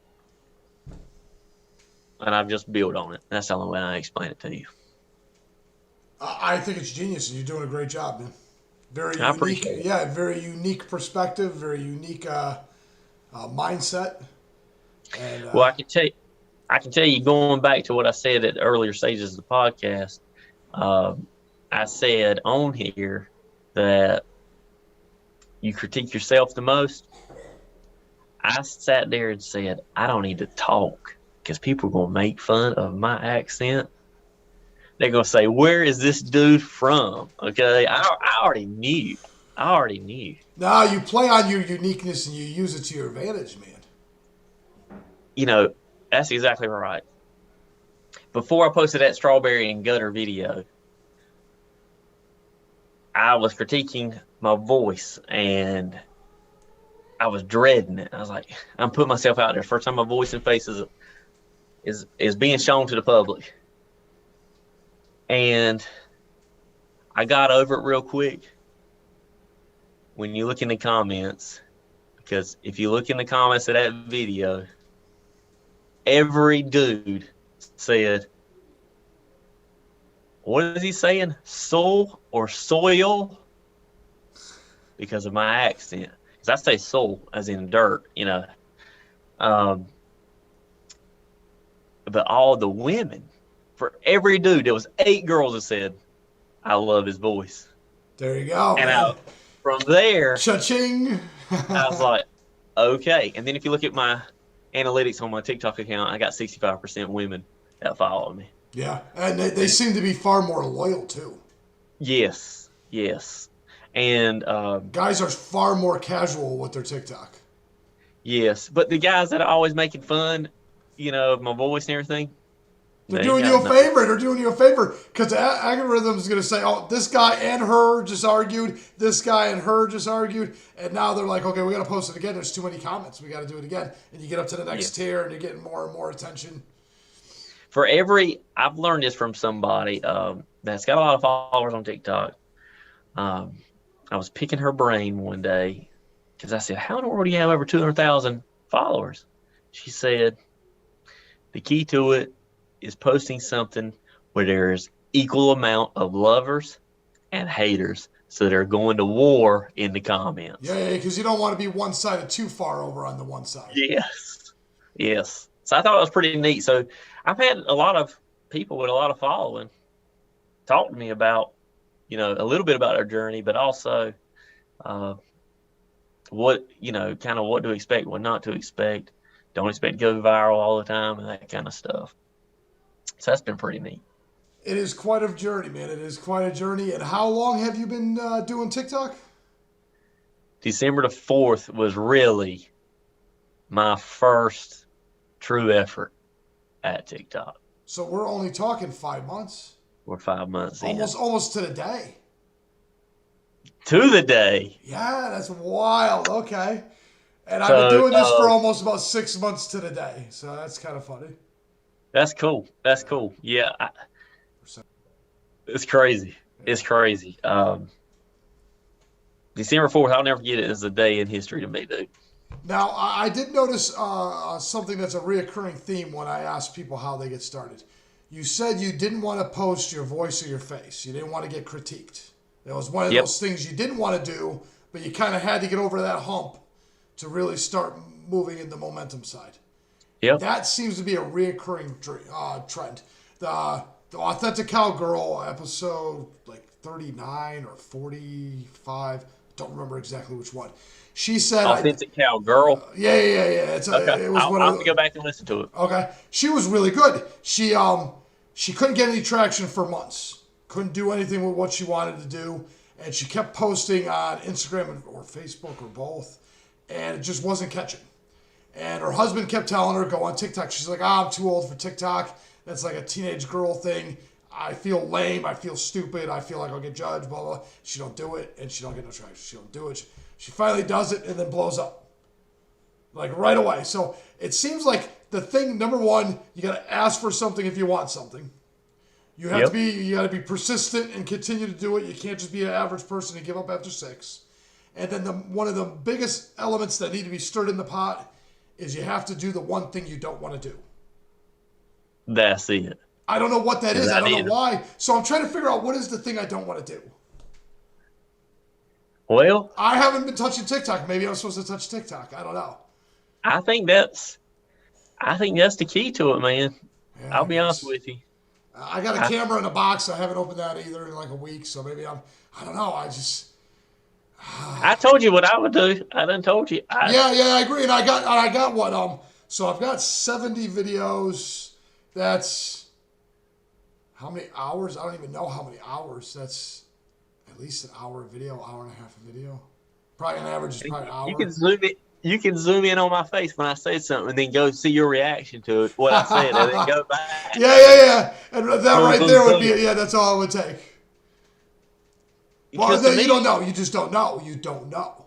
and I've just built on it. That's the only way I explain it to you. I think it's genius, and you're doing a great job, man. Very I unique. appreciate it. Yeah, very unique perspective, very unique mindset. And, well, I can tell you, going back to what I said at the earlier stages of the podcast, I said on here that you critique yourself the most. I sat there and said, I don't need to talk because people are going to make fun of my accent. They're going to say, where is this dude from? Okay. I already knew. I already knew. Now you play on your uniqueness and you use it to your advantage, man. You know, that's exactly right. Before I posted that strawberry and gutter video, I was critiquing my voice and I was dreading it. I was like, I'm putting myself out there. First time my voice and face is being shown to the public. And I got over it real quick. When you look in the comments, because if you look in the comments of that video, every dude said, what is he saying? Soul or soil? Because of my accent. Because I say soul as in dirt, you know. But all the women, for every dude, there was 8 girls that said, I love his voice. There you go. And from there, cha-ching. I was like, okay. And then if you look at my analytics on my TikTok account, I got 65% women that follow me. Yeah, and they seem to be far more loyal too. Yes. And guys are far more casual with their TikTok. Yes, but the guys that are always making fun, you know, of my voice and everything, they're doing you a favor. They're doing you a favor because the algorithm is going to say, oh, this guy and her just argued. This guy and her just argued. And now they're like, okay, we got to post it again. There's too many comments. We got to do it again. And you get up to the next tier and you're getting more and more attention. I've learned this from somebody that's got a lot of followers on TikTok. I was picking her brain one day because I said, how in the world do you have over 200,000 followers? She said, the key to it is posting something where there's equal amount of lovers and haters. So they're going to war in the comments. Yeah, because you don't want to be one-sided too far over on the one side. Yes. So I thought it was pretty neat. So I've had a lot of people with a lot of following talk to me about, you know, a little bit about their journey, but also what, you know, kind of what to expect, what not to expect. Don't expect to go viral all the time and that kind of stuff. So that's been pretty neat. It is quite a journey, man. It is quite a journey. And how long have you been doing TikTok? December the 4th was really my first true effort at TikTok. So we're only talking 5 months. We're 5 months in. Almost to the day. To the day. Yeah, that's wild. Okay. And I've been doing this for almost about 6 months to the day. So that's kind of funny. That's cool. Yeah. It's crazy. It's crazy. December 4th, I'll never forget it, is a day in history to me, dude. Now, I did notice something that's a reoccurring theme when I ask people how they get started. You said you didn't want to post your voice or your face. You didn't want to get critiqued. That was one of those things you didn't want to do, but you kind of had to get over that hump to really start moving in the momentum side. Yep. That seems to be a reoccurring trend. The Authentic Cowgirl episode, like 39 or 45, don't remember exactly which one. She said, Authentic Cowgirl. Yeah. It was I'll have to go back and listen to it. Okay, she was really good. She couldn't get any traction for months. Couldn't do anything with what she wanted to do, and she kept posting on Instagram or Facebook or both, and it just wasn't catching. And her husband kept telling her, go on TikTok. She's like, I'm too old for TikTok. That's like a teenage girl thing. I feel lame. I feel stupid. I feel like I'll get judged, blah, blah. She don't do it, and she don't get no traction. She don't do it. She finally does it and then blows up. Like right away. So it seems like the thing, number one, you got to ask for something if you want something. You have you got to be persistent and continue to do it. You can't just be an average person and give up after 6. And then one of the biggest elements that need to be stirred in the pot is you have to do the one thing you don't want to do. That's it. I don't know what that is. I don't know why. So I'm trying to figure out what is the thing I don't want to do. Well, I haven't been touching TikTok. Maybe I'm supposed to touch TikTok. I don't know. I think that's the key to it, man. Yeah, I'll be honest with you. I got a camera in a box. I haven't opened that either in like a week. So maybe I don't know. I told you what I would do. I done told you. Yeah, I agree. And I got what so I've got 70 videos. That's how many hours? I don't even know how many hours. That's at least an hour of video, hour and a half of video. Probably an average is probably an You hour. can zoom it. You can zoom in on my face when I say something, and then go see your reaction to it, what I said, and then Yeah, go back. yeah. And that Boom, right boom, there would be boom. yeah. That's all it would take. Well, Because no, to you don't me, know. You just don't know. You don't know.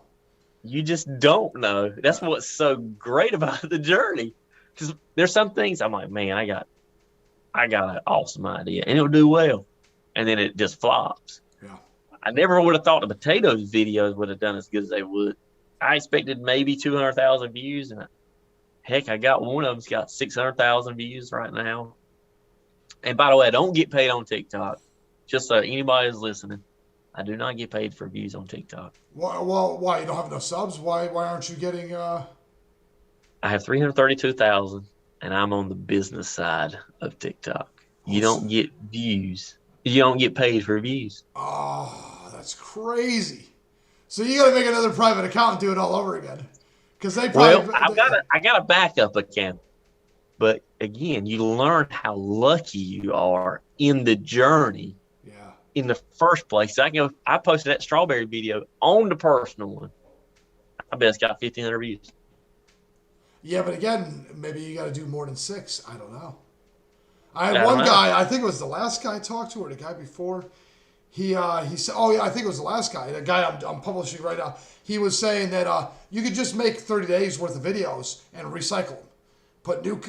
you just don't know. That's Yeah. what's so great about the journey. Because there's some things I'm like, man, I got an awesome idea, and it'll do well, and then it just flops. Yeah. I never would have thought the potatoes videos would have done as good as they would. I expected maybe 200,000 views, and heck, I got one of them's got 600,000 views right now. And by the way, I don't get paid on TikTok. Just so anybody is listening, I do not get paid for views on TikTok. Why you don't have enough subs? Why aren't you getting? I have 332,000, and I'm on the business side of TikTok. You So, don't get views. You don't get paid for views. oh, that's crazy. So you got to make another private account and do it all over again, because they Well, probably. I got a backup account. But again, you learn how lucky you are in the journey Yeah. in the first place. I posted that strawberry video on the personal one. I bet it's got 1,500 views. Yeah, but again, maybe you got to do more than 6. I don't know. I I had don't one know. guy. I think it was the last guy I talked to, or the guy before. He said, oh yeah, I think it was the last guy. The guy I'm publishing right now. He was saying that you could just make 30 days worth of videos and recycle them. Put new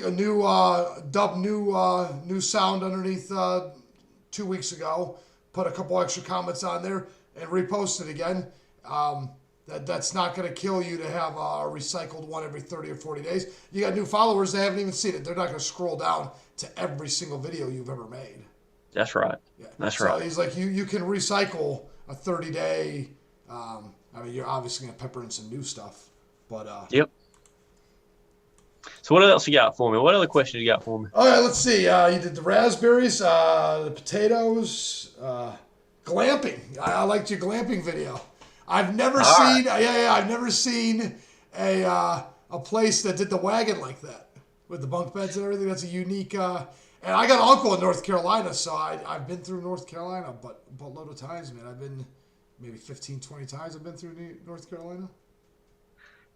sound underneath 2 weeks ago. Put a couple extra comments on there and repost it again. That's not going to kill you to have a recycled one every 30 or 40 days. You got new followers, they haven't even seen it. They're not going to scroll down to every single video you've ever made. That's right. Yeah. That's So right. he's like, you can recycle a 30-day. I mean, you're obviously going to pepper in some new stuff. But Yep. So what else you got for me? What other questions you got for me? all right, let's see. You did the raspberries, the potatoes, glamping. I liked your glamping video. I've never All right. seen. I've never seen a place that did the wagon like that with the bunk beds and everything. That's a unique. And I got an uncle in North Carolina, so I've been through North Carolina, but a load of times, man. I've been maybe 15, 20 times. I've been through North Carolina.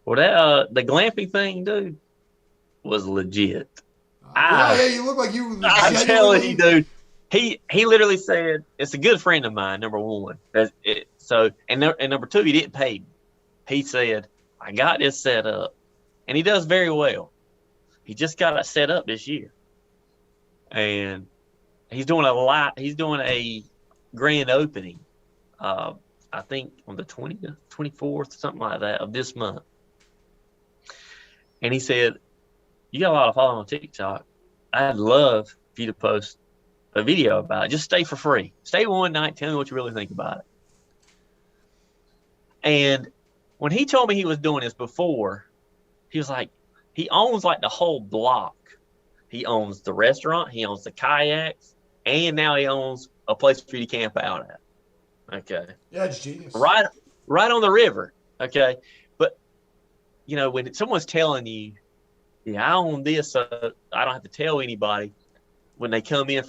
Well, that the glamping thing, dude, was legit. Yeah, you look like you I'm telling you, genuinely. dude. He literally said it's a good friend of mine. Number one, and number two, he didn't pay me. He said I got this set up, and he does very well. He just got it set up this year, and he's doing a lot. He's doing a grand opening. I think on the 20th, 24th, something like that of this month. And he said, "You got a lot of following on TikTok. I'd love for you to post a video about it. Just stay for free. Stay one night. Tell me what you really think about it." And when he told me he was doing this before, he was like, he owns like the whole block. He owns the restaurant. He owns the kayaks. And now he owns a place for you to camp out at. Okay. Yeah, it's genius. Right on the river. Okay. But, when someone's telling you, yeah, I own this, so I don't have to tell anybody when they come in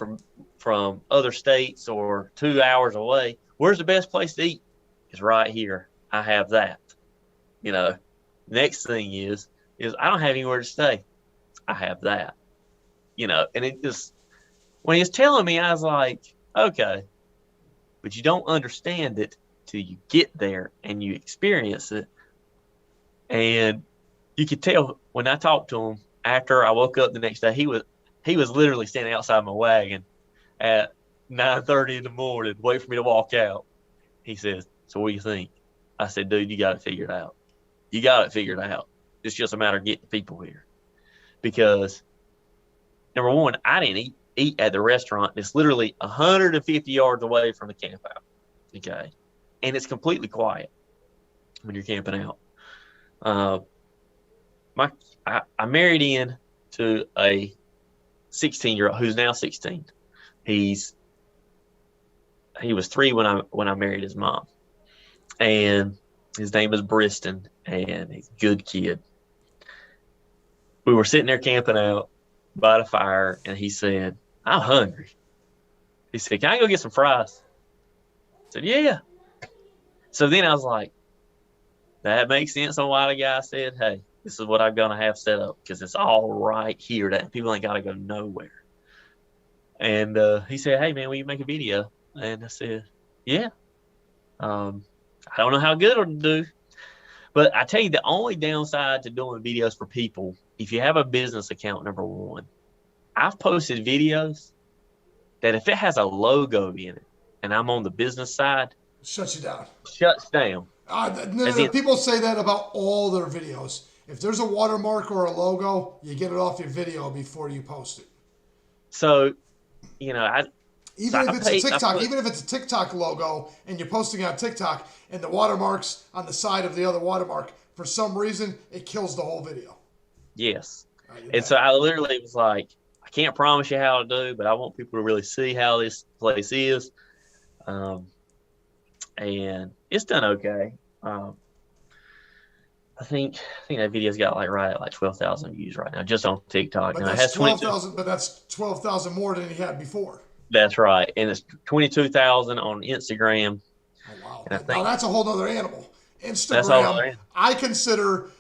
from other states or 2 hours away, where's the best place to eat? It's right here. I have that. Next thing is I don't have anywhere to stay. I have that. And it just, when he was telling me, I was like, okay, but you don't understand it till you get there and you experience it. And you could tell when I talked to him after I woke up the next day, he was literally standing outside my wagon at 9:30 in the morning, waiting for me to walk out. He says, "So what do you think?" I said, "Dude, you got it figured out. You got it figured out. It's just a matter of getting the people here." Because number one, I didn't eat at the restaurant. It's literally 150 yards away from the camp out. Okay. And it's completely quiet when you're camping out. I married in to a 16-year-old who's now 16. He was 3 when I married his mom, and His name is Briston, and he's a good kid. We were sitting there camping out by the fire, and he said, "I'm hungry." He said, "Can I go get some fries?" I said, "Yeah." So then I was like, that makes sense on why the guy said, "Hey, this is what I'm going to have set up because it's all right here. That people ain't got to go nowhere." And he said, "Hey, man, will you make a video?" And I said, "Yeah." I don't know how good it'll do, but I tell you, the only downside to doing videos for people, if you have a business account, number one, I've posted videos that if it has a logo in it and I'm on the business side, Shuts you down. shuts down. As in, People say that about all their videos. If there's a watermark or a logo, you get it off your video before you post it. so you know, Even if it's a TikTok, put, even if it's a TikTok logo and you're posting on TikTok and the watermark's on the side of the other watermark, for some reason it kills the whole video. yes. And so I literally was like, I can't promise you how to do, but I want people to really see how this place is. And it's done okay. I think that video's got right at 12,000 views right now, just on TikTok. But Now it that's has 12,000. But that's 12,000 more than he had before. That's right, and it's 22,000 on Instagram. Oh wow! And I think Now that's a whole other animal. that's all Instagram, I consider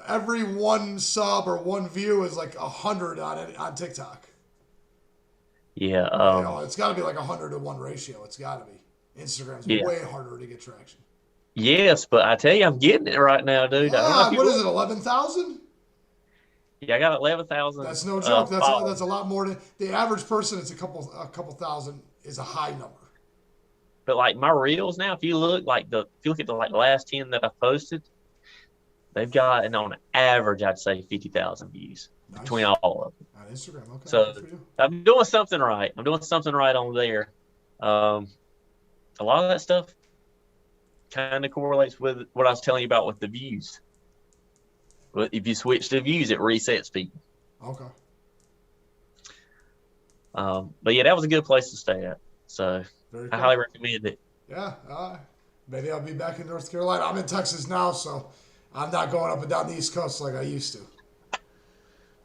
every one sub or one view is like 100 on TikTok. Yeah, It's got to be like 100-to-1 ratio. It's got to be. Instagram's way harder to get traction. Yes, but I tell you, I'm getting it right now, dude. What is it? 11,000? Yeah, I got 11,000. That's no joke. That's a lot more than the average person. It's a couple thousand is a high number. But like my reels now, if you look at the last 10 that I've posted, they've got, and on average, I'd say 50,000 views between all of them. On Instagram, okay. So I'm doing something right. I'm doing something right on there. A lot of that stuff kind of correlates with what I was telling you about with the views. But if you switch to views, it resets people. Okay. But yeah, that was a good place to stay at. So Very I highly recommend it. Yeah. Maybe I'll be back in North Carolina. I'm in Texas now, so I'm not going up and down the East Coast like I used to.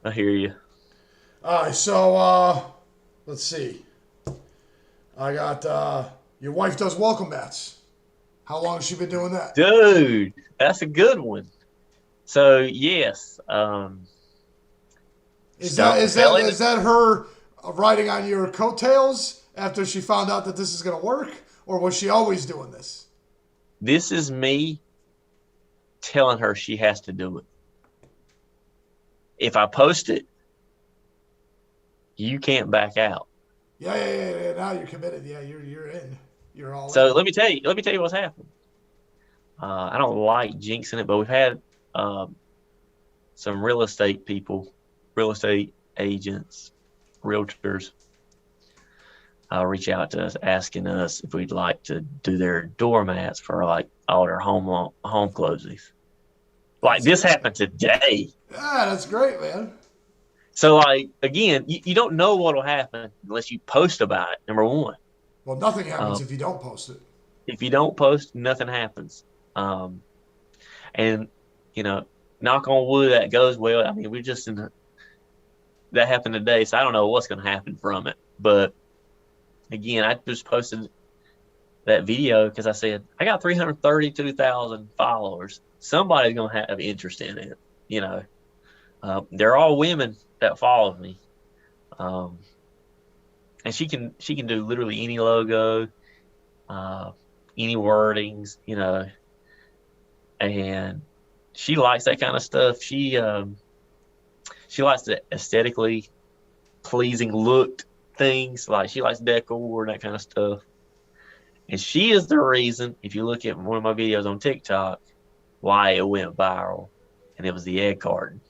I hear you. All right, so let's see. I got your wife does welcome mats. How long has she been doing that? Dude, that's a good one. So yes, is that her riding on your coattails after she found out that this is going to work, or was she always doing this? This is me telling her she has to do it. If I post it, you can't back out. Yeah. Now you're committed. Yeah, you're in. You're all so in. Let me tell you what's happened. I don't like jinxing it, but we've had some real estate people, real estate agents, realtors reach out to us asking us if we'd like to do their doormats for like all their home closings. Like this happened today. Yeah, that's great, man. So like again, you don't know what'll happen unless you post about it. Number one. Well, nothing happens if you don't post it. If you don't post, nothing happens. And knock on wood, that goes well. I mean, we're just that happened today, so I don't know what's going to happen from it. But again, I just posted that video because I said I got 332,000 followers. Somebody's going to have interest in it. They're all women that follow me, and she can do literally any logo, any wordings, and she likes that kind of stuff. She likes the aesthetically pleasing looked things. Like she likes decor and that kind of stuff. And she is the reason, if you look at one of my videos on TikTok, why it went viral. And it was the egg carton.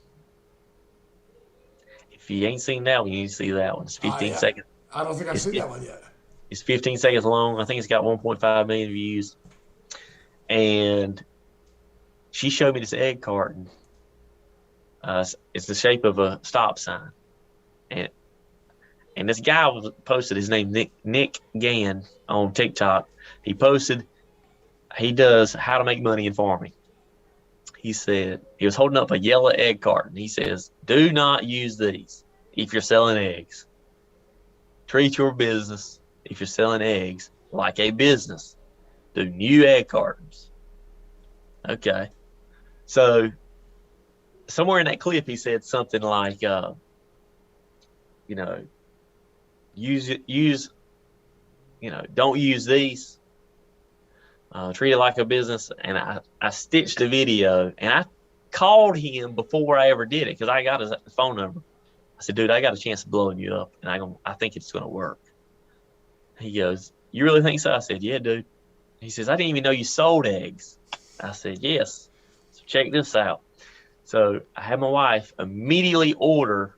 If you ain't seen that one, you need to see that one. It's 15 seconds. I don't think I've seen that one yet. It's 15 seconds long. I think it's got 1.5 million views. And she showed me this egg carton. It's the shape of a stop sign. And this guy posted his name, Nick Gann, on TikTok. He posted He does how to make money in farming. He said he was holding up a yellow egg carton. He says, "Do not use these if you're selling eggs. Treat your business if you're selling eggs like a business. Do new egg cartons." Okay. So somewhere in that clip, he said something like, you know, use, don't use these. Treat it like a business. And I stitched the video, and I called him before I ever did it because I got his phone number. I said, "Dude, I got a chance of blowing you up, and I think it's going to work." He goes, "You really think so?" I said, "Yeah, dude." He says, "I didn't even know you sold eggs." I said, "Yes." So check this out. So I had my wife immediately order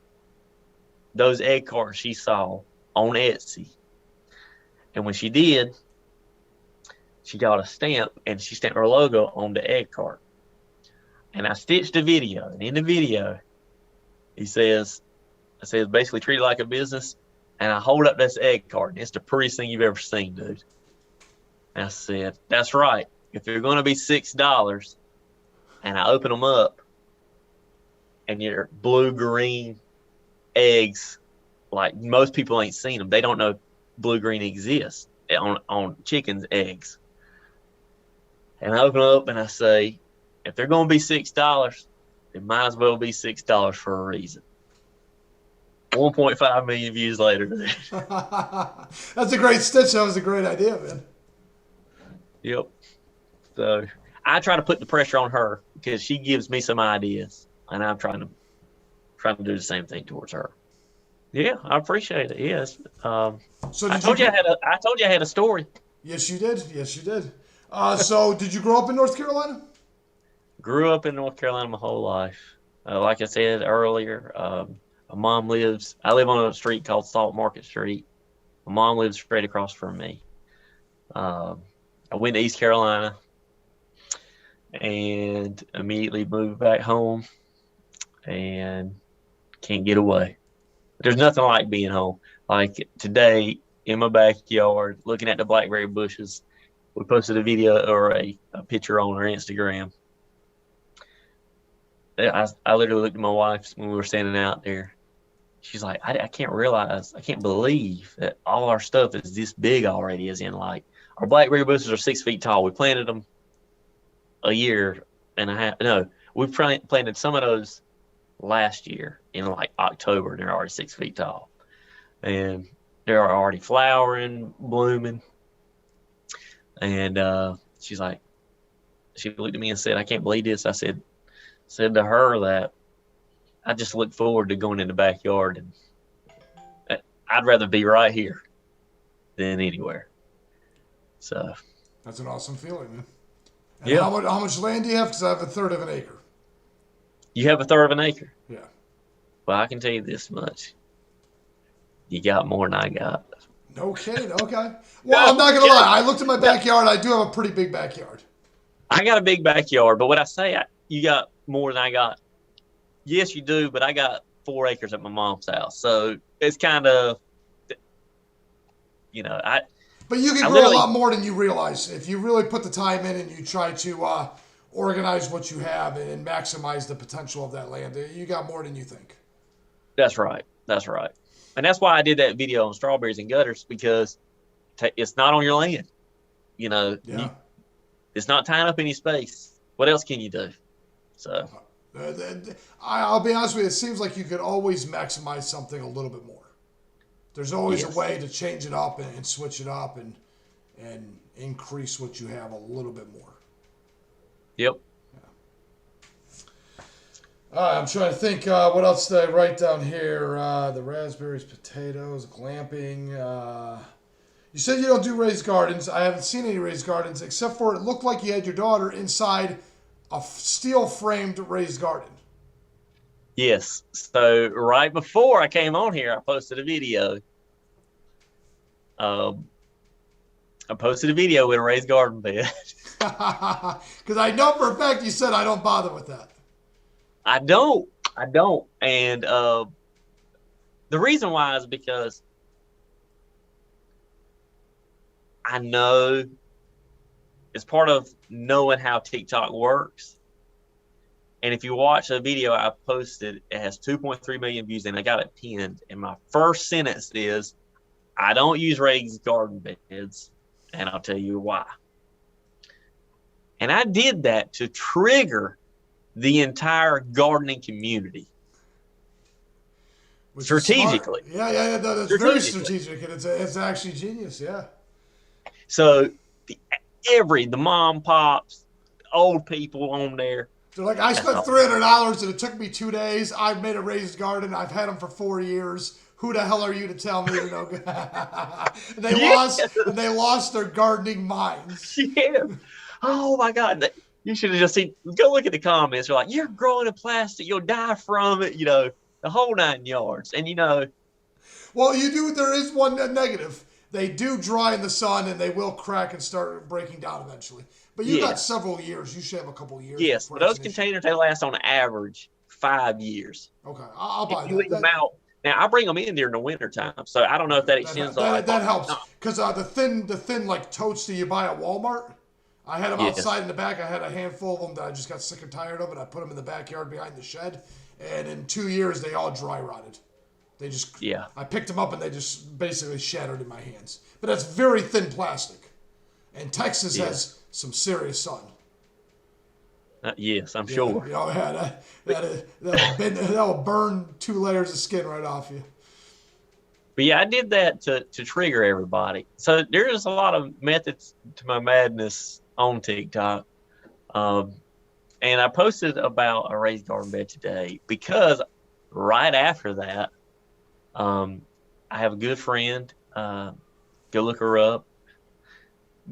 those egg cartons she saw on Etsy. And when she did, she got a stamp and she stamped her logo on the egg cart. And I stitched a video. And in the video, I says, basically treat it like a business. And I hold up this egg carton. It's the prettiest thing you've ever seen, dude. And I said, "That's right. If they're going to be $6, and I open them up, and you're blue-green eggs, like most people ain't seen them. They don't know blue-green exists on chicken's eggs." And I open up and I say, if they're going to be $6, it might as well be $6 for a reason. 1.5 million views later. That's a great stitch. That was a great idea, man. Yep. So I try to put the pressure on her because she gives me some ideas, and I'm trying to do the same thing towards her. Yeah, I appreciate it. Yes. So I told you I had a story. Yes, you did. Yes, you did. So did you grow up in North Carolina? Grew up in North Carolina my whole life. Like I said earlier, my mom I live on a street called Salt Market Street. My mom lives straight across from me. I went to East Carolina and immediately moved back home and can't get away. There's nothing like being home. Like today in my backyard, looking at the blackberry bushes, we posted a video or a picture on our Instagram. I literally looked at my wife when we were standing out there. She's like, I can't believe that all our stuff is this big already, as in like our blackberry bushes are 6 feet tall. We planted them a year and a half. No, we planted some of those last year in like October, and they're already 6 feet tall. And they're already flowering, blooming. And she looked at me and said, "I can't believe this." I said to her that I just look forward to going in the backyard, and I'd rather be right here than anywhere. So that's an awesome feeling, man. And yeah. How much land do you have? Because I have a third of an acre. You have a third of an acre? Yeah. Well, I can tell you this much. You got more than I got. No kidding. Okay. Well, I'm not going to lie. I looked at my backyard. I do have a pretty big backyard. I got a big backyard, but when I say you got more than I got, yes, you do, but I got 4 acres at my mom's house. So it's kind of, But you can grow a lot more than you realize. If you really put the time in and you try to organize what you have and maximize the potential of that land, you got more than you think. That's right. That's right. And that's why I did that video on strawberries and gutters, because it's not on your land. It's not tying up any space. What else can you do? So I'll be honest with you. It seems like you could always maximize something a little bit more. There's always a way to change it up and switch it up and increase what you have a little bit more. Yep. I'm trying to think what else did I write down here. The raspberries, potatoes, glamping. You said you don't do raised gardens. I haven't seen any raised gardens except for it looked like you had your daughter inside a steel-framed raised garden. Yes. So right before I came on here, I posted a video. I posted a video with a raised garden bed. Because I know for a fact you said I don't bother with that. I don't. And the reason why is because I know it's part of knowing how TikTok works. And if you watch a video I posted, it has 2.3 million views, and I got it pinned. And my first sentence is, I don't use raised garden beds, and I'll tell you why. And I did that to trigger the entire gardening community. Which strategically. Yeah. No, that's very strategic, and it's actually genius. Yeah. So the mom pops, old people on there. They're like, I spent $300 and it took me 2 days. I've made a raised garden. I've had them for 4 years. Who the hell are you to tell me you're no good? They lost their gardening minds. Yeah. Oh my God. You should have just seen. Go look at the comments. They're like, you're growing in plastic. You'll die from it. The whole 9 yards. And Well, you do. There is one negative. They do dry in the sun, and they will crack and start breaking down eventually. But you got several years. You should have a couple years. Yes, but those containers, they last on average 5 years. Okay, I'll buy that. Them out. Now, I bring them in during the winter time, so I don't know if that extends. That helps, because the thin like totes that you buy at Walmart, I had them outside in the back. I had a handful of them that I just got sick and tired of, and I put them in the backyard behind the shed. And in 2 years, they all dry rotted. They just I picked them up and they just basically shattered in my hands. But that's very thin plastic, and Texas has some serious sun. Yes, I'm sure. That'll burn 2 layers of skin right off you. But yeah, I did that to trigger everybody. So there's a lot of methods to my madness on TikTok. And I posted about a raised garden bed today because right after that, I have a good friend. Go look her up.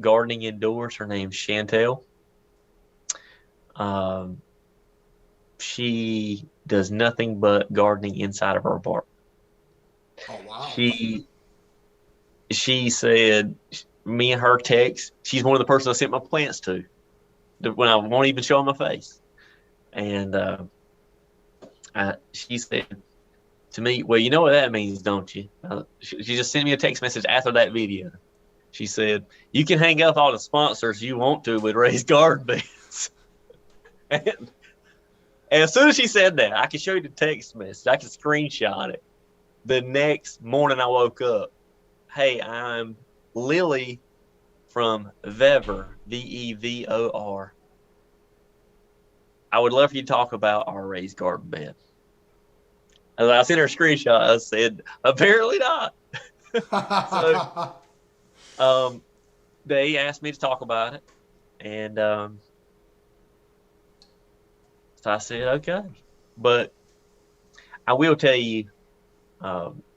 Gardening indoors. Her name's Chantel. She does nothing but gardening inside of her apartment. Oh wow! She said, me and her text. She's one of the persons I sent my plants to when I won't even show my face. And she said to me, "Well, you know what that means, don't you?" She just sent me a text message after that video. She said, "You can hang up all the sponsors you want to with raised garden beds." And as soon as she said that, I can show you the text message. I can screenshot it. The next morning I woke up. Hey, I'm Lily from Vevor, Vevor. I would love for you to talk about our raised garden bed. As I sent her a screenshot, I said, apparently not. So, they asked me to talk about it. And so I said, okay. But I will tell you,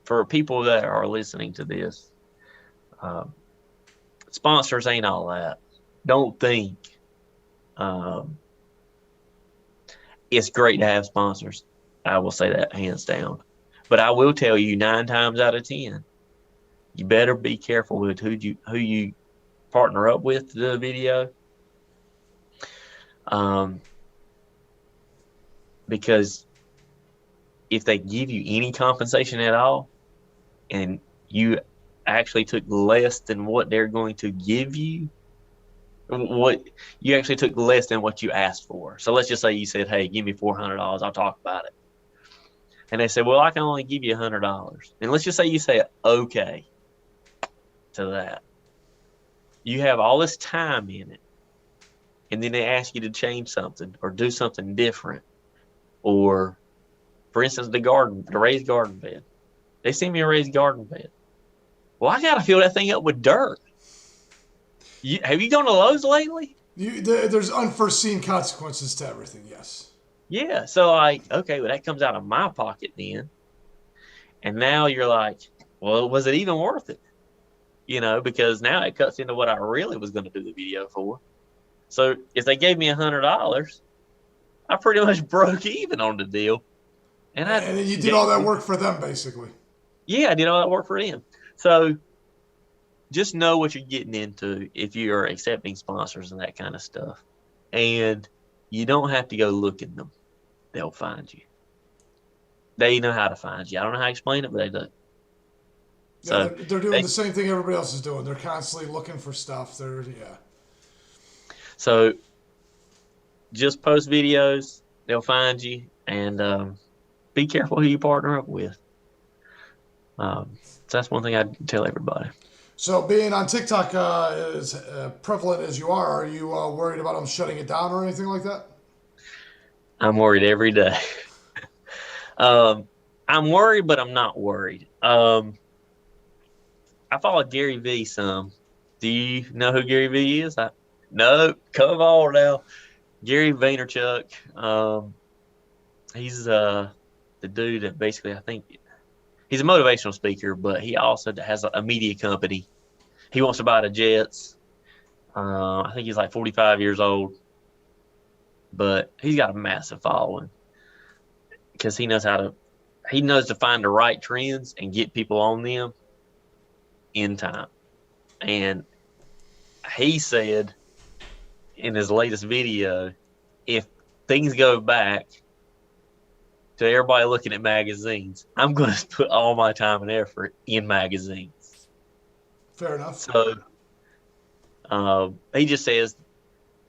for people that are listening to this, sponsors ain't all that. Don't think it's great to have sponsors. I will say that hands down. But I will tell you 9 times out of 10, you better be careful with who you partner up with to do a video. Because if they give you any compensation at all, and you actually took less than what they're going to give you, what you actually took less than what you asked for. So let's just say you said, "Hey, give me $400. I'll talk about it." And they said, "Well, I can only give you $100." And let's just say you say okay to that. You have all this time in it, and then they ask you to change something or do something different, or, for instance, the raised garden bed. They send me a raised garden bed. Well, I got to fill that thing up with dirt. Have you gone to Lowe's lately? There's unforeseen consequences to everything, yes. Yeah, so okay, well, that comes out of my pocket then. And now you're like, well, was it even worth it? Because now it cuts into what I really was going to do the video for. So if they gave me $100, I pretty much broke even on the deal. And then you did all that work for them, basically. Yeah, I did all that work for them. So just know what you're getting into if you're accepting sponsors and that kind of stuff. And you don't have to go look at them. They'll find you. They know how to find you. I don't know how to explain it, but they do. So they're doing the same thing everybody else is doing. They're constantly looking for stuff. So just post videos, they'll find you, and be careful who you partner up with. So that's one thing I'd tell everybody. So being on TikTok as prevalent as you are you worried about them shutting it down or anything like that? I'm worried every day. I'm worried, but I'm not worried. I follow Gary V some. Do you know who Gary V is? No, come on now. Gary Vaynerchuk. He's the dude that basically, I think he's a motivational speaker, but he also has a media company. He wants to buy the Jets. I think he's like 45 years old, but he's got a massive following because he knows to find the right trends and get people on them in time. And he said in his latest video, if things go back to everybody looking at magazines, I'm going to put all my time and effort in magazines. Fair enough. So he just says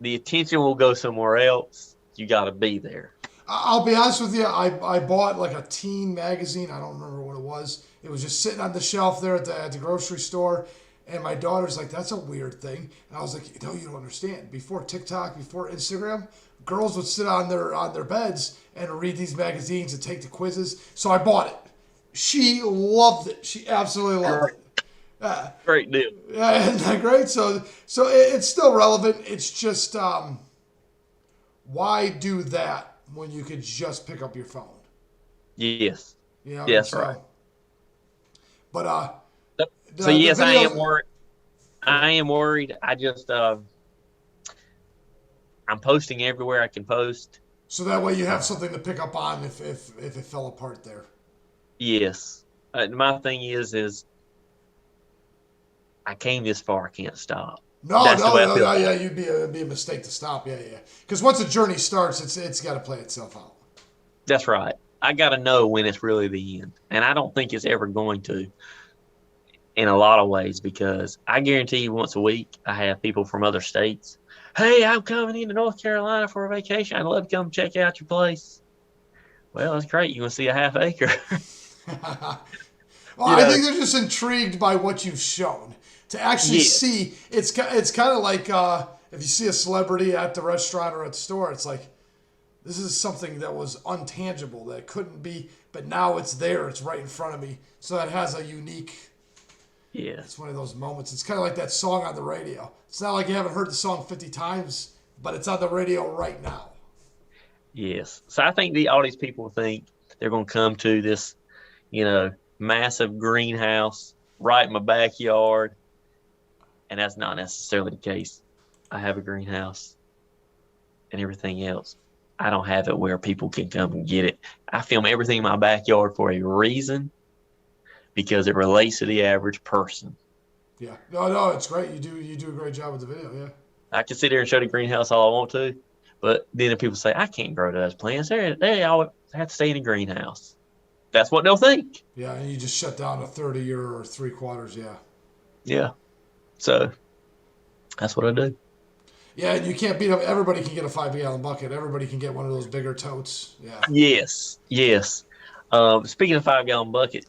the attention will go somewhere else. You got to be there. I'll be honest with you. I bought like a teen magazine. I don't remember what it was. It was just sitting on the shelf there at the grocery store. And my daughter's like, that's a weird thing. And I was like, no, you don't understand. Before TikTok, before Instagram, girls would sit on their beds and read these magazines and take the quizzes. So I bought it. She loved it. She absolutely loved it. Great deal. Yeah, isn't that great? So it's still relevant. It's just why do that when you could just pick up your phone? Yes. You know, yes, right. But so yes, I am worried. I am worried. I just I'm posting everywhere I can post. So that way you have something to pick up on if it fell apart there. Yes. My thing is I came this far. I can't stop. No, yeah, it'd be a mistake to stop. Yeah. Because once a journey starts, it's got to play itself out. That's right. I got to know when it's really the end, and I don't think it's ever going to. In a lot of ways, because I guarantee you, once a week, I have people from other states. Hey, I'm coming into North Carolina for a vacation. I'd love to come check out your place. Well, that's great. You want to see a half acre? Well, I think they're just intrigued by what you've shown. To actually see, it's kind of like if you see a celebrity at the restaurant or at the store, it's like, this is something that was untangible, that couldn't be, but now it's there. It's right in front of me. So that has a unique... Yeah. It's one of those moments. It's kind of like that song on the radio. It's not like you haven't heard the song 50 times, but it's on the radio right now. Yes. So I think all these people think they're going to come to this, massive greenhouse right in my backyard. And that's not necessarily the case. I have a greenhouse and everything else. I don't have it where people can come and get it. I film everything in my backyard for a reason. Because it relates to the average person. Yeah. No, it's great. You do a great job with the video, yeah. I can sit there and show the greenhouse all I want to, but then if people say, I can't grow those plants, they all have to stay in the greenhouse. That's what they'll think. Yeah, and you just shut down a third of your or 3/4, yeah. Yeah. So that's what I do. Yeah, and you can't beat up. Everybody can get a 5-gallon bucket. Everybody can get one of those bigger totes. Yeah. Yes. Speaking of 5-gallon bucket,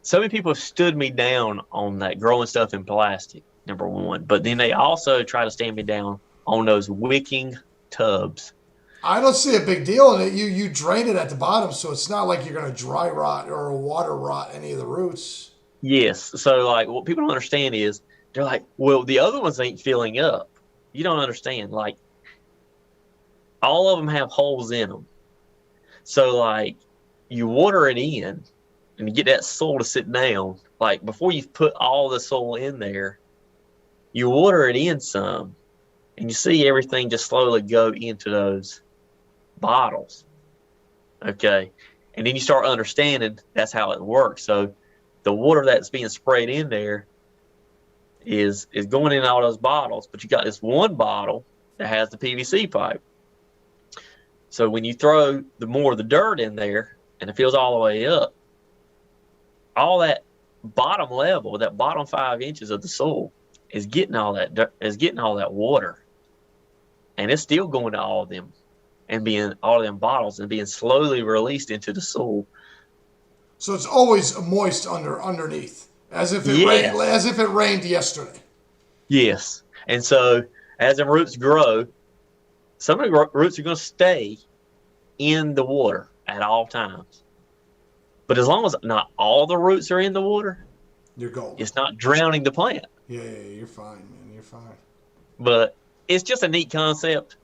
so many people have stood me down on that growing stuff in plastic, number one. But then they also try to stand me down on those wicking tubs. I don't see a big deal in it. You drain it at the bottom, so it's not like you're going to dry rot or water rot any of the roots. Yes. So, like, what people don't understand is they're like, well, the other ones ain't filling up. You don't understand. Like, all of them have holes in them. So, like, you water it in. And you get that soil to sit down, like before you put all the soil in there, you water it in some, and you see everything just slowly go into those bottles. Okay. And then you start understanding that's how it works. So the water that's being sprayed in there is going in all those bottles, but you got this one bottle that has the PVC pipe. So when you throw the more of the dirt in there and it fills all the way up, all that bottom level, that bottom 5 inches of the soil is getting all that water. and it's still going to all of them and being all of them bottles and being slowly released into the soil. So it's always moist underneath, as if it rained, Yes. as if it rained yesterday. Yes. And so as the roots grow, some of the roots are going to stay in the water at all times. But as long as not all the roots are in the water, You're golden. it's not drowning the plant. Yeah, you're fine, man. You're fine. But it's just a neat concept.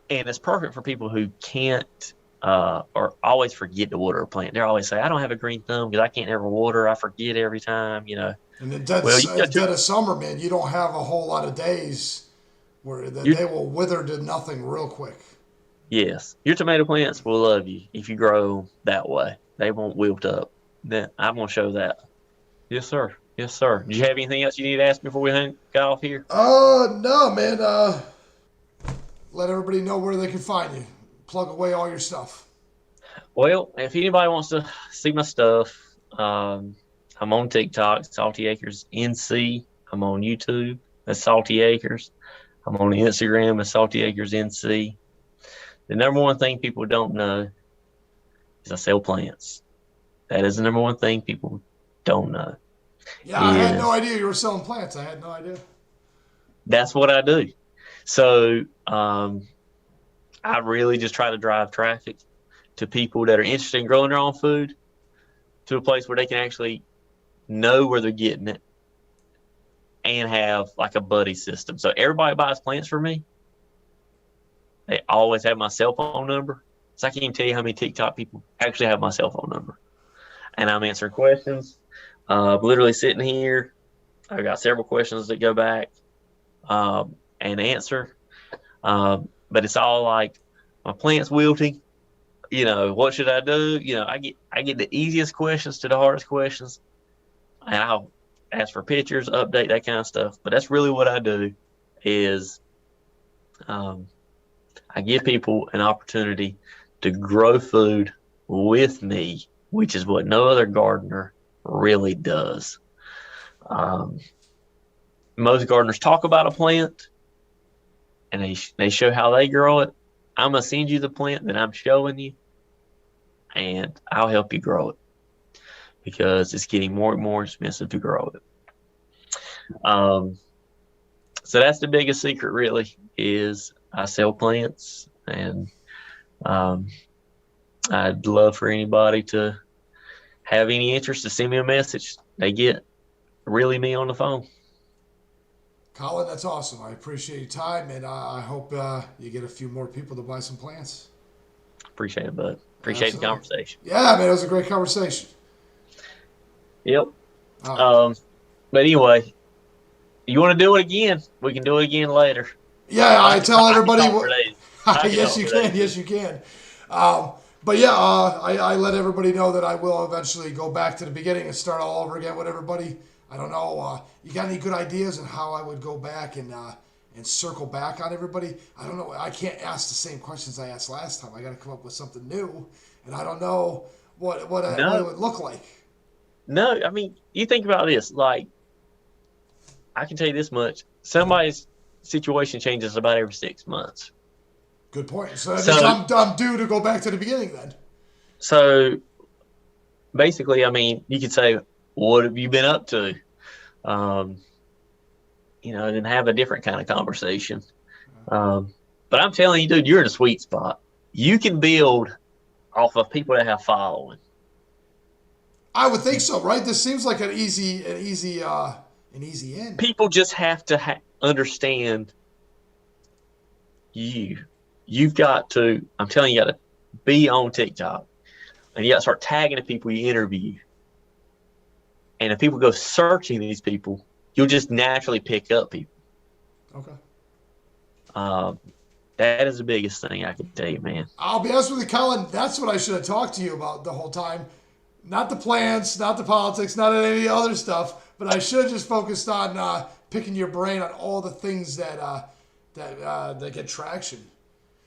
And it's perfect for people who can't or always forget to water a plant. They always say, I don't have a green thumb because I can't ever water. I forget every time, you know. And in dead of summer, man, you don't have a whole lot of days where they will wither to nothing real quick. Yes. Your tomato plants will love you if you grow that way. They won't wilt up. Then I'm going to show that. Yes, sir. Yes, sir. Do you have anything else you need to ask before we got off here? No, man. Let everybody know where they can find you. Plug away all your stuff. Well, if anybody wants to see my stuff, I'm on TikTok, Salty Acres NC. I'm on YouTube, that's Salty Acres. I'm on Instagram, that's Salty Acres NC. The number one thing people don't know is I sell plants. That is the number one thing people don't know. Yeah, I had no idea you were selling plants. I had no idea. That's what I do. So I really just try to drive traffic to people that are interested in growing their own food to a place where they can actually know where they're getting it and have like a buddy system. So everybody buys plants from me. They always have my cell phone number. So I can't even tell you how many TikTok people actually have my cell phone number. And I'm answering questions. Literally sitting here. I've got several questions that go back and answer. But it's all like, my plant's wilting. You know, what should I do? You know, I get the easiest questions to the hardest questions. And I'll ask for pictures, update, that kind of stuff. But that's really what I do is I give people an opportunity to grow food with me, which is what no other gardener really does. Most gardeners talk about a plant and they show how they grow it. I'm going to send you the plant that I'm showing you, and I'll help you grow it because it's getting more and more expensive to grow it. So that's the biggest secret, really, is I sell plants, and I'd love for anybody to have any interest to send me a message. They get really me on the phone. Collin, that's awesome. I appreciate your time, and I hope you get a few more people to buy some plants. Appreciate it, bud. Appreciate the conversation. Yeah, man, it was a great conversation. Yep. But anyway, you want to do it again? We can do it again later. Yeah, I tell everybody. Yes, you can. Yes, you can. But yeah, I let everybody know that I will eventually go back to the beginning and start all over again with everybody. I don't know. You got any good ideas on how I would go back and circle back on everybody? I don't know. I can't ask the same questions I asked last time. I got to come up with something new, and I don't know what it would look like. No, I mean, you think about this. Like, I can tell you this much: somebody's situation changes about every 6 months. Good point. So I'm due to go back to the beginning then. So basically, I mean, you could say, what have you been up to? You know, and have a different kind of conversation. But I'm telling you, dude, you're in a sweet spot. You can build off of people that have following. I would think so, right? This seems like an easy end. People just have to understand you. You've got to, I'm telling you, you got to be on TikTok. And you got to start tagging the people you interview. And if people go searching these people, you'll just naturally pick up people. Okay. That is the biggest thing I can tell you, man. I'll be honest with you, Collin, that's what I should have talked to you about the whole time. Not the plans, not the politics, not any other stuff, but I should have just focused on picking your brain on all the things that get traction.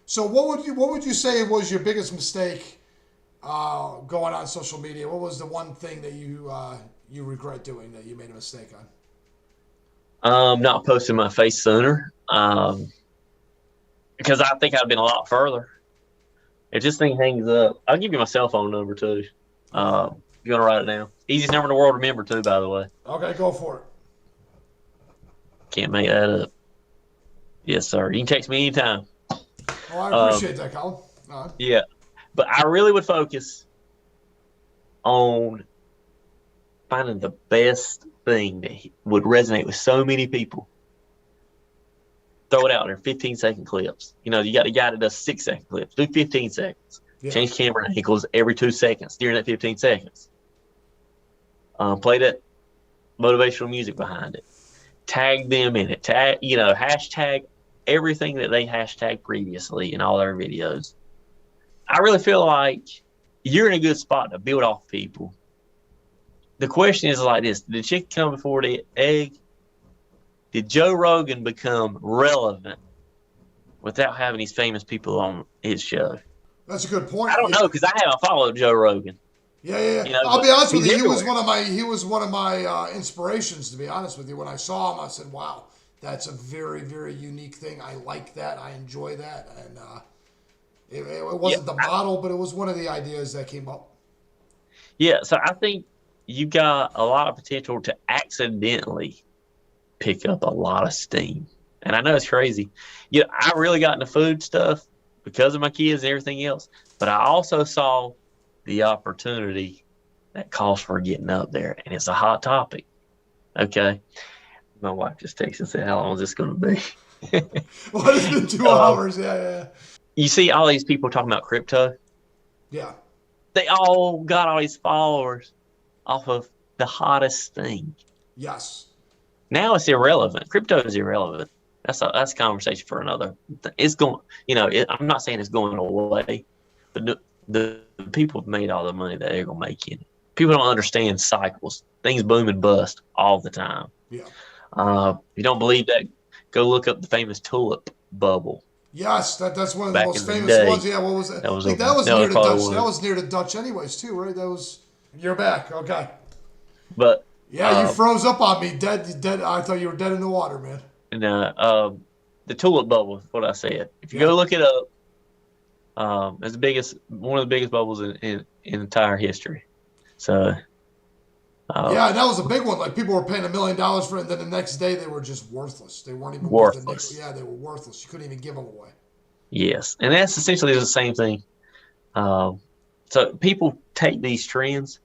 So what would you say was your biggest mistake going on social media? What was the one thing that you regret doing that you made a mistake on? Not posting my face sooner. because I think I've been a lot further. If this thing hangs up, I'll give you my cell phone number too. If you want to write it down. Easiest number in the world to remember too, by the way. Okay, go for it. Can't make that up. Yes, sir. You can text me anytime. Oh, I appreciate that, Collin. Yeah. But I really would focus on finding the best thing that would resonate with so many people. Throw it out there, 15-second clips. You got a guy that does 6-second clips. Do 15 seconds. Yeah. Change camera angles every 2 seconds during that 15 seconds. Play that motivational music behind it. Tag them in it. Hashtag everything that they hashtagged previously in all their videos. I really feel like you're in a good spot to build off people. The question is like this: did the chicken come before the egg? Did Joe Rogan become relevant without having these famous people on his show? That's a good point. I don't know, because I haven't followed Joe Rogan. Yeah. I'll be honest with you. He was one of my inspirations. To be honest with you, when I saw him, I said, "Wow, that's a very, very unique thing. I like that. I enjoy that." And it wasn't the model, but it was one of the ideas that came up. Yeah, so I think you got a lot of potential to accidentally pick up a lot of steam. And I know it's crazy. I really got into food stuff because of my kids and everything else, but I also saw the opportunity that calls for getting up there, and it's a hot topic. Okay. My wife just texted and said, how long is this going to be? Well, it's been 2 hours. Yeah. You see all these people talking about crypto? Yeah. They all got all these followers off of the hottest thing. Yes. Now it's irrelevant. Crypto is irrelevant. That's a conversation for another. It's going, I'm not saying it's going away, but the people have made all the money that they're going to make in it. People don't understand cycles. Things boom and bust all the time. Yeah. If you don't believe that, go look up the famous tulip bubble. Yes, that's one of the most famous ones. Yeah, what was that? That was near the Dutch. That was near the Dutch, anyways, too, right? You're back. Okay. But yeah, you froze up on me, dead. I thought you were dead in the water, man. And the tulip bubble is what I said. If you go look it up, it's one of the biggest bubbles in entire history. So. Yeah, that was a big one. Like, people were paying $1 million for it, and then the next day they were just worthless. They weren't even worthless. Yeah, they were worthless. You couldn't even give them away. Yes, and that's essentially the same thing. So people take these trends,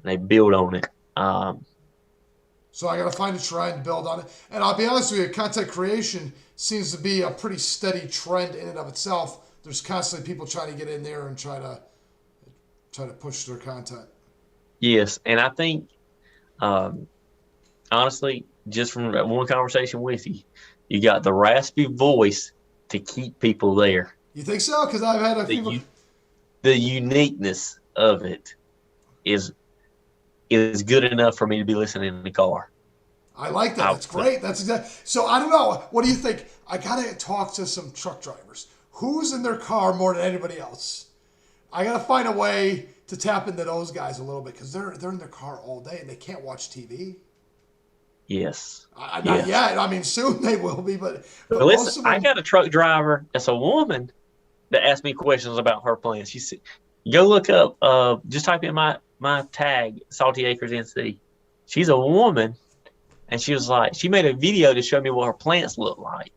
and they build on it. So I got to find a trend, build on it. And I'll be honest with you, content creation seems to be a pretty steady trend in and of itself. There's constantly people trying to get in there and try to push their content. Yes, and I think, honestly, just from one conversation with you, you got the raspy voice to keep people there. You think so? Because I've had a few. The uniqueness of it is good enough for me to be listening in the car. I like that. That's great. That's exactly. So I don't know. What do you think? I gotta talk to some truck drivers. Who's in their car more than anybody else? I gotta find a way to tap into those guys a little bit, because they're in their car all day and they can't watch TV. Yes. Not yet. I mean, soon they will be, but listen, I got a truck driver that's a woman that asked me questions about her plans. She said, go look up, just type in my tag, Salty Acres NC. She's a woman, and she was like, she made a video to show me what her plants look like.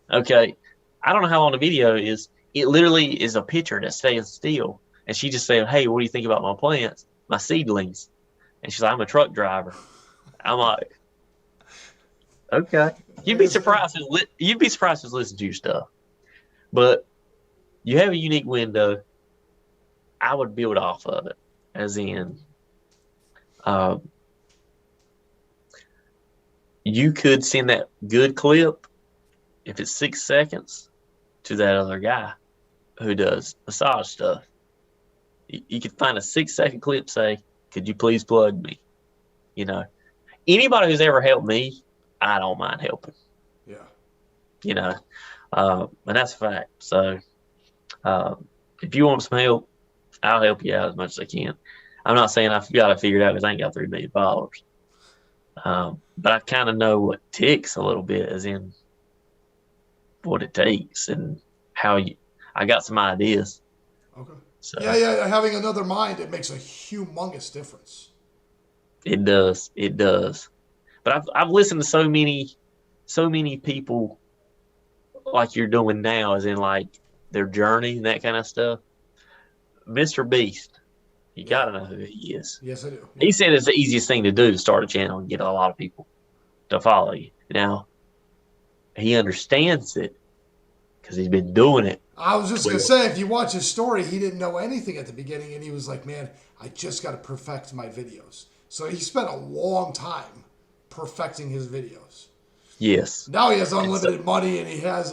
Okay. I don't know how long the video is. It literally is a picture that's staying still. And she just said, hey, what do you think about my plants, my seedlings? And she's like, I'm a truck driver. I'm like, okay. You'd be surprised to listen to your stuff. But you have a unique window. I would build off of it, as in, you could send that good clip, if it's 6 seconds, to that other guy who does massage stuff. You could find a 6-second clip, say, could you please plug me? Anybody who's ever helped me, I don't mind helping. Yeah. And that's a fact. So if you want some help, I'll help you out as much as I can. I'm not saying I've got to figure it out because I ain't got 3 million followers. But I kind of know what ticks a little bit, as in what it takes and how you. I got some ideas. Okay. So Yeah. Having another mind, it makes a humongous difference. it does. It does. But I've listened to so many people like you're doing now, as in like their journey and that kind of stuff. Mr. Beast, you Yeah. gotta know who he is. Yes, I do. Yeah. He said it's the easiest thing to do to start a channel and get a lot of people to follow you. Now he understands it because he's been doing it. I was just gonna 12. say, if you watch his story, he didn't know anything at the beginning, and he was like, "Man, I just got to perfect my videos." So he spent a long time perfecting his videos. Yes. Now he has And so, unlimited money, and he can't.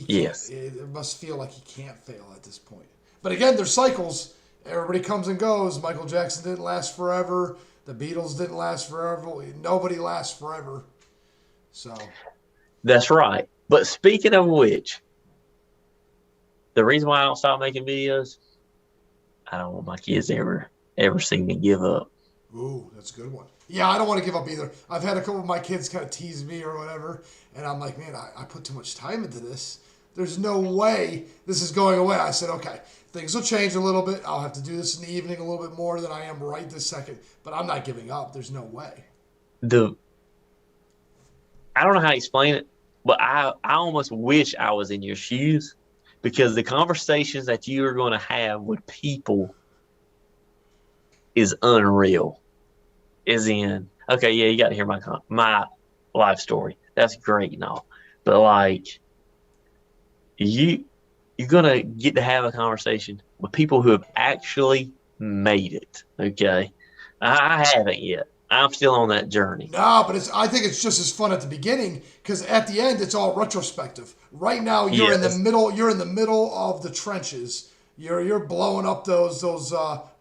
yes. It must feel like he can't fail at this point. But again, there's cycles. Everybody comes and goes. Michael Jackson didn't last forever. The Beatles didn't last forever. Nobody lasts forever. So That's right. But speaking of which, the reason why I don't stop making videos, I don't want my kids to ever see me give up. ooh, that's a good one. Yeah, I don't want to give up either. I've had a couple of my kids kind of tease me or whatever, and I'm like, man, I put too much time into this. There's no way this is going away. I said, okay, things will change a little bit. I'll have to do this in the evening a little bit more than I am right this second, but I'm not giving up. There's no way. The I don't know how to explain it, but I almost wish I was in your shoes because the conversations that you are going to have with people is unreal. Is in okay, yeah, you got to hear my life story. That's great and all, but like you're gonna get to have a conversation with people who have actually made it. Okay, I haven't yet. I'm still on that journey. No, but I think it's just as fun at the beginning because at the end it's all retrospective. Right now you're in the Yes, middle. You're in the middle of the trenches. You're blowing up those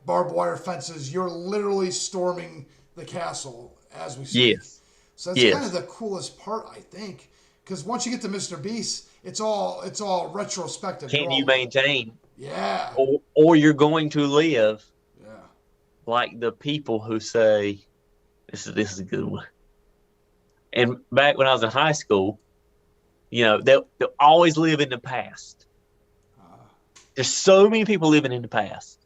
barbed wire fences. You're literally storming the castle as we speak. yes, So that's kind of yes. the coolest part, I think, because once you get to Mr. Beast, it's all retrospective. You're Can you all maintain, yeah, or you're going to live yeah, like the people who say this is a good one. And back when I was in high school, they'll always live in the past. uh, There's so many people living in the past,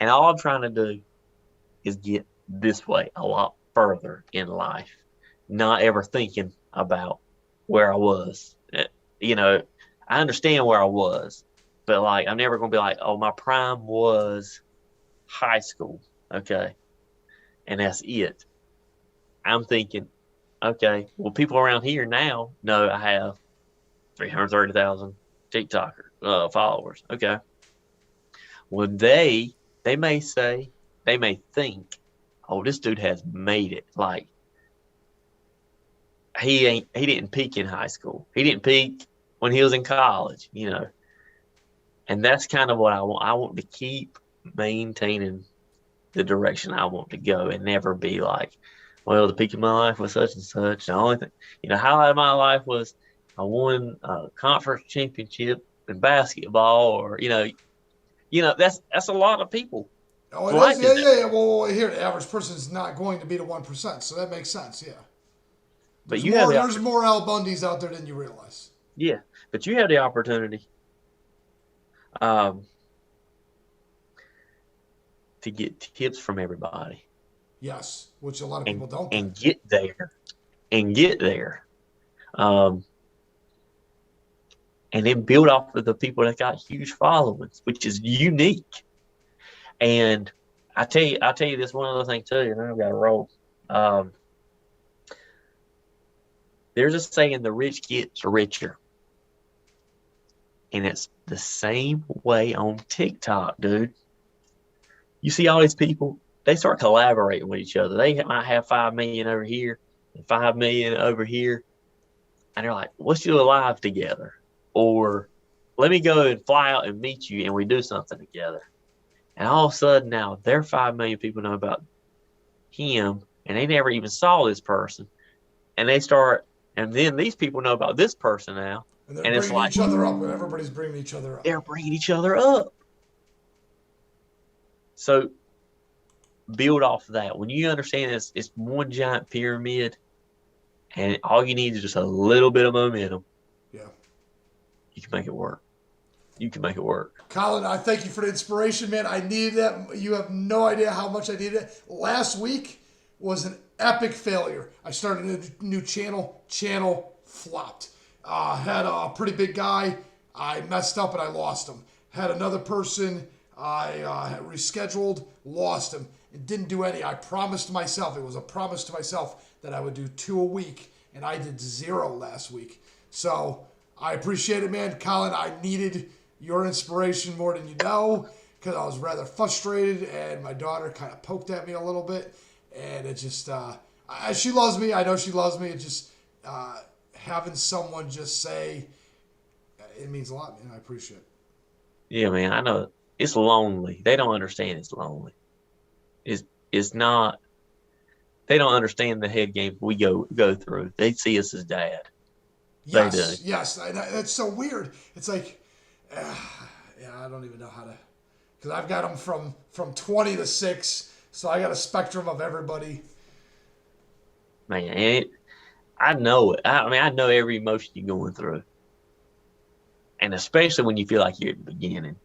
and all I'm trying to do is get this way a lot further in life, not ever thinking about where I was. I understand where I was, but like I'm never gonna be like, oh, my prime was high school, okay, and that's it. I'm thinking, okay, well, people around here now know I have 330,000 TikToker followers. Okay, well, they may say, they may think, oh, this dude has made it. Like he didn't peak in high school. He didn't peak when he was in college. And that's kind of what I want. I want to keep maintaining the direction I want to go and never be like, well, the peak of my life was such and such. The only thing, highlight of my life was I won a conference championship in basketball, or that's a lot of people. oh, it is, Life is that, yeah. Well, here the average person is not going to be the 1%, so that makes sense. Yeah, but there's you have more the there's more Al Bundys out there than you realize. yeah, but you have the opportunity um, to get tips from everybody Yes, which a lot of and people don't get. and get there and get there. Um, and then build off of the people that got huge followings, which is unique. And I'll tell you this one other thing too, and I've got to roll. Um, there's a saying: the rich get richer, and it's the same way on TikTok, dude. You see all these people; they start collaborating with each other. They might have 5 million over here and 5 million over here, and they're like, "Let's do a live together," or "Let me go and fly out and meet you, and we do something together." And all of a sudden now their 5 million people know about him, and they never even saw this person. And then these people know about this person now, And they're and it's bringing like each other up, and everybody's bringing each other up. they're bringing each other up. So build off of that. When you understand it's one giant pyramid, And all you need is just a little bit of momentum. Yeah. You can make it work. You can make it work. Collin, I thank you for the inspiration, man. I needed that. You have no idea how much I needed it. Last week was an epic failure. I started a new channel. Channel flopped. Had a pretty big guy. I messed up and I lost him. Had another person. I rescheduled, lost him. It didn't do any. I promised myself. It was a promise to myself that I would do 2 a week, and I did 0 last week. So I appreciate it, man. Collin, I needed your inspiration more than you know, because I was rather frustrated, and my daughter kind of poked at me a little bit, and it just, she loves me. I know she loves me. It just, having someone just say, it means a lot, man. I appreciate it. Yeah, man, I know it's lonely. They don't understand it's lonely. It's not. They don't understand the head games we go through. They see us as dad. Yes, they do. Yes. That's so weird. It's like, yeah, I don't even know how to, because I've got them from 20 to 6, so I got a spectrum of everybody. Man, I know it. I mean, I know every emotion you're going through, and especially when you feel like you're at the beginning.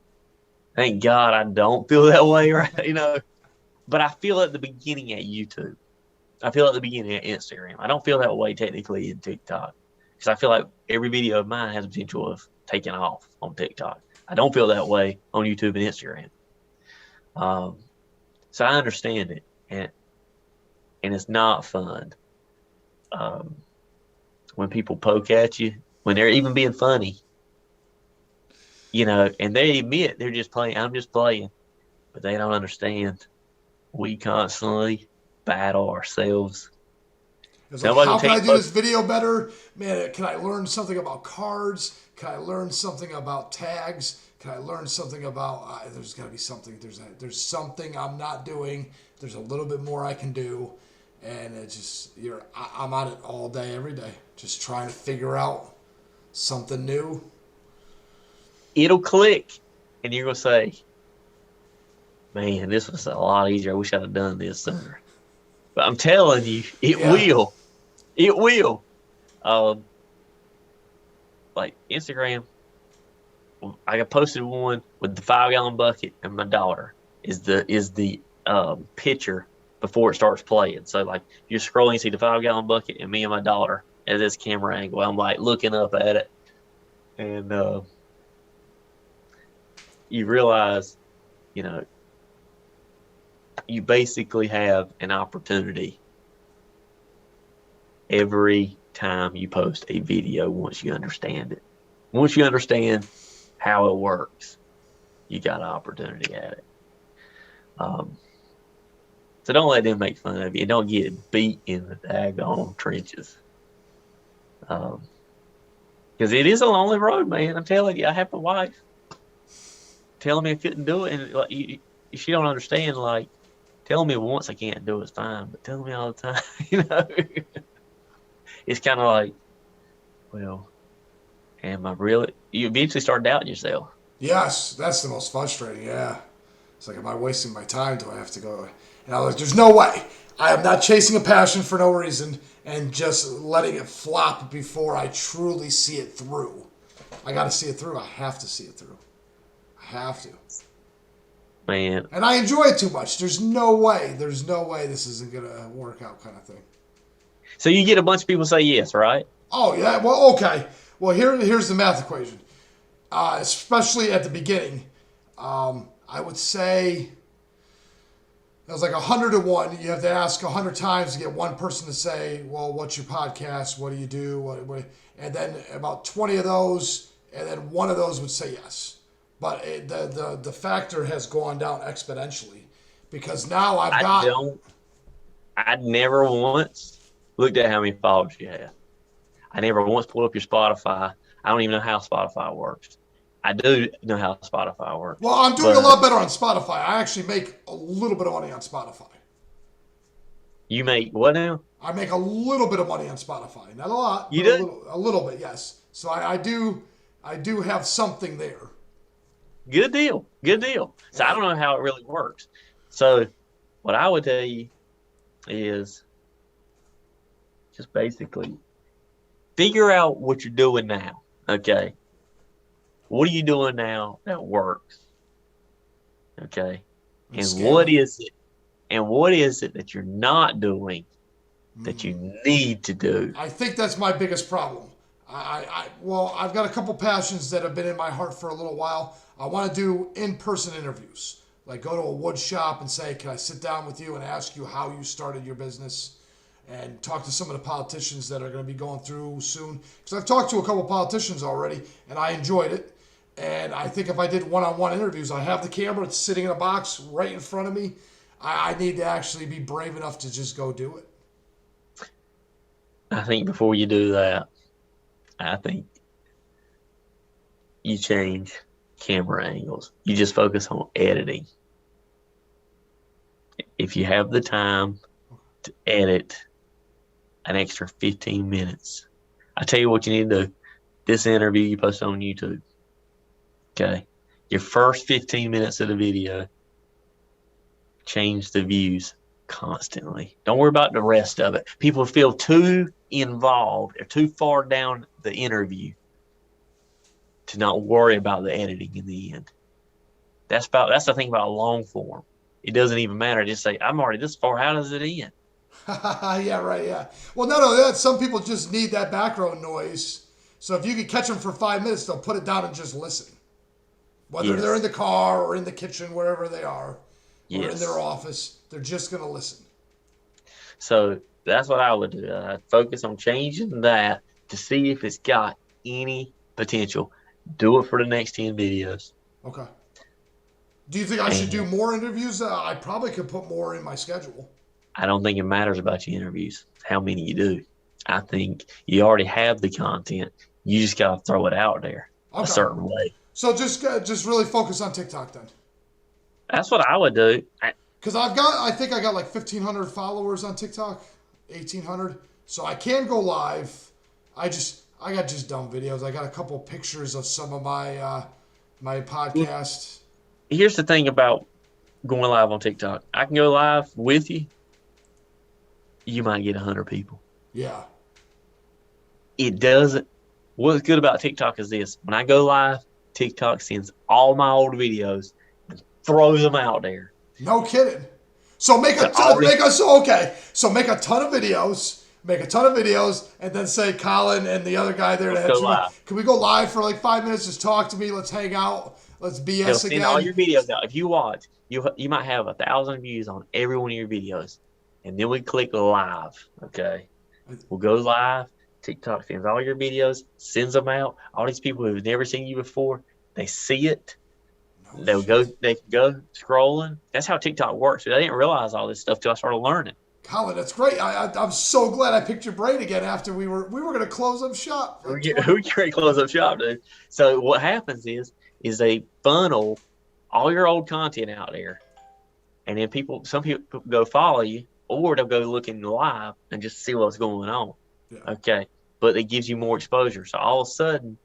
Thank God I don't feel that way, right? But I feel at the beginning at YouTube. I feel at the beginning at Instagram. I don't feel that way technically in TikTok, because I feel like every video of mine has the potential of taking off on TikTok. I don't feel that way on YouTube and Instagram. So I understand it, and it's not fun. When people poke at you, when they're even being funny, and they admit they're just playing. I'm just playing, but they don't understand. We constantly battle ourselves. It's like, how can I do this video better? Man, can I learn something about cards? Can I learn something about tags? Can I learn something about, there's got to be something. There's something I'm not doing. There's a little bit more I can do. And it's just, I'm on it all day, every day. Just trying to figure out something new. It'll click. And you're going to say, man, this was a lot easier. I wish I'd have done this sooner. But I'm telling you, it will. It will. Like Instagram, I posted one with the 5-gallon bucket, and my daughter is the picture before it starts playing. So like you're scrolling, you see the 5-gallon bucket, and me and my daughter at this camera angle. I'm like looking up at it, and you realize, you basically have an opportunity every time you post a video. Once you understand it, once you understand how it works, you got an opportunity at it. So don't let them make fun of you. Don't get beat in the daggone trenches. Because it is a lonely road, man. I'm telling you, I have a wife telling me I couldn't do it, and like, she don't understand. Like, telling me once I can't do it's fine, but telling me all the time, it's kind of like, well, am I really? You eventually start doubting yourself. Yes, that's the most frustrating. Yeah, it's like, am I wasting my time? Do I have to go? And I was like, there's no way. I am not chasing a passion for no reason and just letting it flop before I truly see it through. I got to see it through. I have to see it through. I have to. Man. And I enjoy it too much. There's no way this isn't going to work out, kind of thing. So you get a bunch of people say yes, right? Oh, yeah. Well, okay. Well, here's the math equation. Especially at the beginning, I would say it was like 100 to 1. You have to ask 100 times to get one person to say, well, what's your podcast? What do you do? What? And then about 20 of those, and then one of those would say yes. But the factor has gone down exponentially, because now I'd never once looked at how many followers you have. I never once pulled up your Spotify. I don't even know how Spotify works. I do know how Spotify works. Well, I'm doing a lot better on Spotify. I actually make a little bit of money on Spotify. You make what now? I make a little bit of money on Spotify. Not a lot. You do? A little bit, yes. So I do have something there. Good deal. Good deal. So I don't know how it really works. So what I would tell you is just basically figure out what you're doing now. Okay. What are you doing now that works? Okay. And And scale what it. is it? And what is it that you're not doing that you need to do? I think that's my biggest problem. Well, I've got a couple passions that have been in my heart for a little while. I want to do in-person interviews, like go to a wood shop and say, "Can I sit down with you and ask you how you started your business?" And talk to some of the politicians that are going to be going through soon. Because I've talked to a couple politicians already, and I enjoyed it. And I think if I did one-on-one interviews, I have the camera it's sitting in a box right in front of me. I need to actually be brave enough to just go do it. I think before you do that, I think you change camera angles. You just focus on editing. If you have the time to edit an extra 15 minutes, I tell you what you need to do. This interview you post on YouTube. Okay. Your first 15 minutes of the video, change the views constantly. Don't worry about the rest of it. People feel too involved or too far down the interview to not worry about the editing in the end. That's the thing about long form. It doesn't even matter. Just say, I'm already this far. How does it end? Yeah, right, yeah. Well, not only that, some people just need that background noise. So if you can catch them for 5 minutes, they'll put it down and just listen. Whether they're in the car or in the kitchen, wherever they are, or in their office, they're just going to listen. So that's what I would do. I'd focus on changing that to see if it's got any potential. Do it for the next 10 videos. Okay. Do you think I should do more interviews? I probably could put more in my schedule. I don't think it matters about your interviews, how many you do. I think you already have the content. You just got to throw it out there a certain way. So just really focus on TikTok then. That's what I would do. Because I think I got like 1,500 followers on TikTok, 1,800. So I can go live. I got just dumb videos. I got a couple pictures of some of my my podcast. Here's the thing about going live on TikTok. I can go live with you. You might get 100 people. Yeah. It doesn't. What's good about TikTok is this. When I go live, TikTok sends all my old videos and throws them out there. No kidding. So make a ton of videos. Make a ton of videos, and then say Collin and the other guy there. Can we go live for like 5 minutes? Just talk to me. Let's hang out. Let's BS again. Send all your videos out. If you watch, you might have 1,000 views on every one of your videos, and then we click live. Okay, we'll go live. TikTok sends all your videos, sends them out. All these people who've never seen you before, they see it. They can go scrolling. That's how TikTok works. I didn't realize all this stuff till I started learning. Collin, that's great. I'm so glad I picked your brain again after we were going to close up shop. We're going to close up shop, dude. So what happens is they funnel all your old content out there, and then some people go follow you, or they'll go looking live and just see what's going on. Yeah. Okay, but it gives you more exposure. So all of a sudden,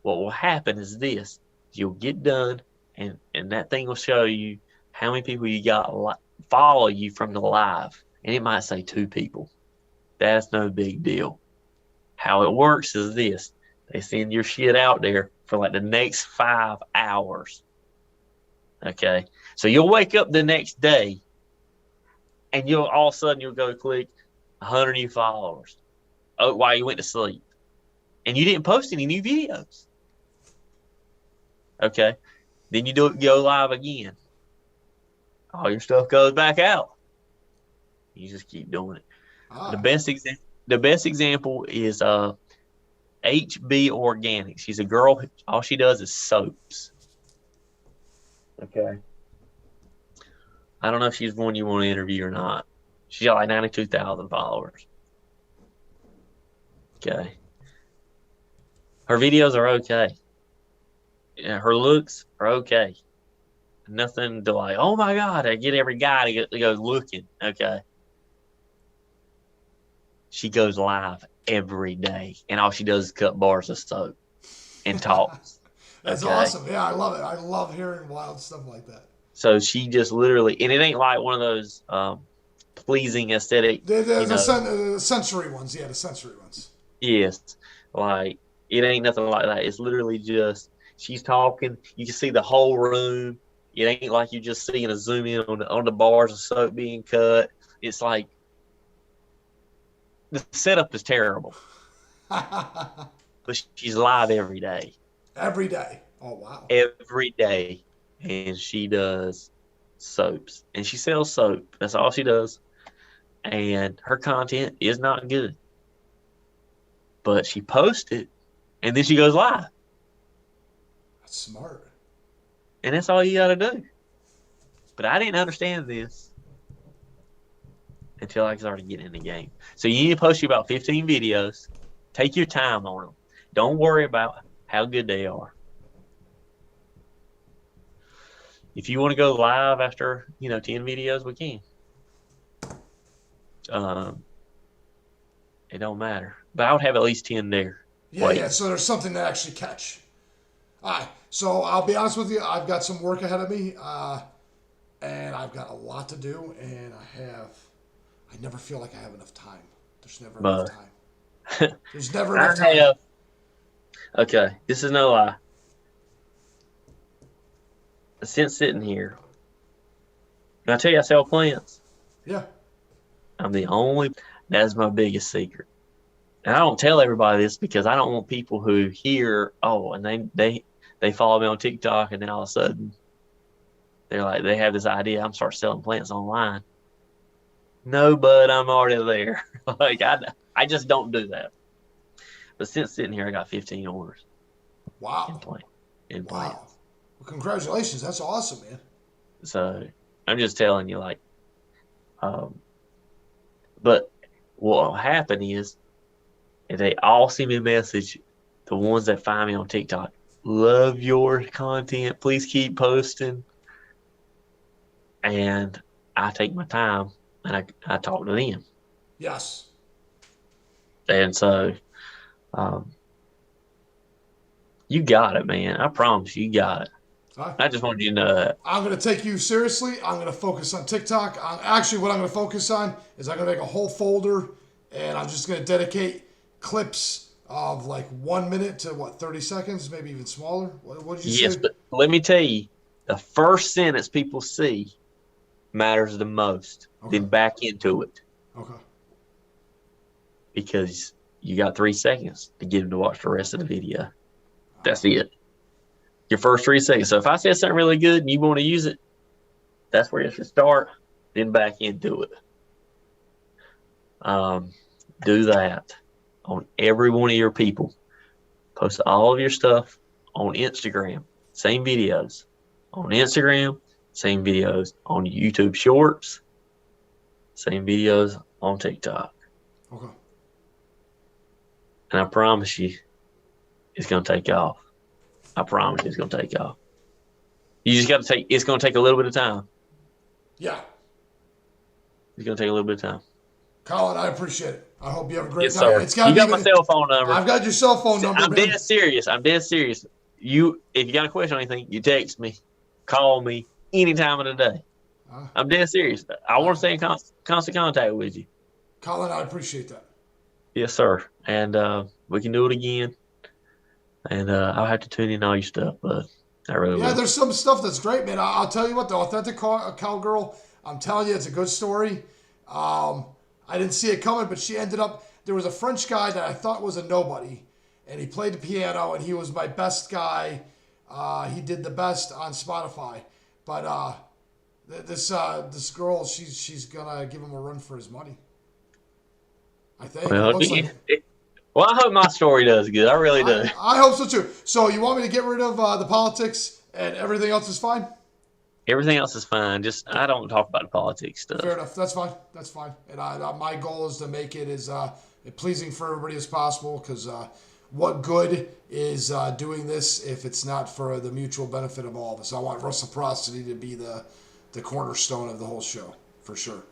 what will happen is this: you'll get done, and that thing will show you how many people you got follow you from the live, and it might say 2 people. That's no big deal. How it works is this: they send your shit out there for like the next 5 hours. Okay, so you'll wake up the next day, and all of a sudden you'll go click 100 new followers while you went to sleep, and you didn't post any new videos. Okay, then you go live again. All your stuff goes back out. You just keep doing it. The best example is HB Organic. She's a girl. All she does is soaps. Okay. I don't know if she's one you want to interview or not. She's got like 92,000 followers. Okay. Her videos are okay. Yeah, her looks are okay. Nothing to like, oh my God, I get every guy to go looking. Okay. She goes live every day, and all she does is cut bars of soap and talks. That's awesome. Yeah, I love it. I love hearing wild stuff like that. So she just literally, and it ain't like one of those pleasing aesthetic. The sensory ones, yeah, the sensory ones. Yes, like it ain't nothing like that. It's literally just she's talking. You can see the whole room. It ain't like you're just seeing a zoom in on the bars of soap being cut. It's like the setup is terrible, but she's live every day. Every day. Oh wow. Every day, and she does soaps, and she sells soap. That's all she does, and her content is not good, but she posts it, and then she goes live. That's smart. And that's all you got to do. But I didn't understand this until I started getting in the game. So you need to post you about 15 videos. Take your time on them. Don't worry about how good they are. If you want to go live after 10 videos, we can. It don't matter. But I would have at least 10 there. Yeah. So there's something to actually catch. All right. So I'll be honest with you. I've got some work ahead of me, and I've got a lot to do, and I never feel like I have enough time. There's never enough time. There's never enough time. Okay, this is no lie. Since sitting here, can I tell you I sell plants? Yeah. I'm the only. That's my biggest secret. And I don't tell everybody this because I don't want people who hear, and they follow me on TikTok, and then all of a sudden they're like, they have this idea, I'm start selling plants online. No, bud, I'm already there. Like I just don't do that. But since sitting here, I got 15 orders. Wow. In plants. Wow. Well, congratulations. That's awesome, man. So I'm just telling you, but what will happen is if they all send me a message, the ones that find me on TikTok, love your content. Please keep posting. And I take my time and I talk to them. Yes. And so you got it, man. I promise you got it. I just wanted you to know that. I'm going to take you seriously. I'm going to focus on TikTok. Actually, what I'm going to focus on is I'm going to make a whole folder, and I'm just going to dedicate clips of like 1 minute to 30 seconds, maybe even smaller. What did you say? Yes, but let me tell you, the first sentence people see matters the most. Okay. Then back into it. Okay. Because you got 3 seconds to get them to watch the rest of the video. That's it. Your first 3 seconds. So if I said something really good and you want to use it, that's where you should start. Then back into it. Do that on every one of your people. Post all of your stuff on Instagram. Same videos on Instagram. Same videos on YouTube Shorts. Same videos on TikTok. Okay. And I promise you, it's going to take off. I promise you it's going to take off. You just got to it's going to take a little bit of time. Yeah. It's going to take a little bit of time. Collin, I appreciate it. I hope you have a great Yes, night. sir. It's gotta You got my cell phone number. I've got your cell phone number. I'm dead serious. I'm dead serious. If you got a question or anything, you text me, call me any time of the day. I'm dead serious. I want to stay in constant contact with you. Collin, I appreciate that. Yes, sir. And we can do it again. And I'll have to tune in all your stuff, but I really will. There's some stuff that's great, man. I'll tell you what, the Authentic Cowgirl, I'm telling you, it's a good story. I didn't see it coming, but she ended up, there was a French guy that I thought was a nobody, and he played the piano, and he was my best guy. He did the best on Spotify. But this girl, she's going to give him a run for his money. I think. Well, I hope my story does good. I really do. I hope so too. So you want me to get rid of the politics and everything else is fine? Everything else is fine. Just I don't talk about the politics stuff. Fair enough. That's fine. That's fine. And my goal is to make it as pleasing for everybody as possible because what good is doing this if it's not for the mutual benefit of all of us? I want reciprocity to be the cornerstone of the whole show for sure.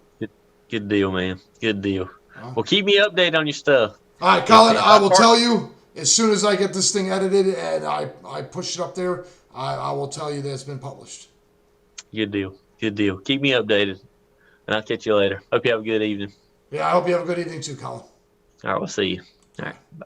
Good deal, man. Good deal. Well, keep me updated on your stuff. All right, Collin, I will tell you as soon as I get this thing edited and I push it up there, I will tell you that it's been published. Good deal. Good deal. Keep me updated. And I'll catch you later. Hope you have a good evening. Yeah, I hope you have a good evening too, Colin. All right, we'll see you. All right, bye.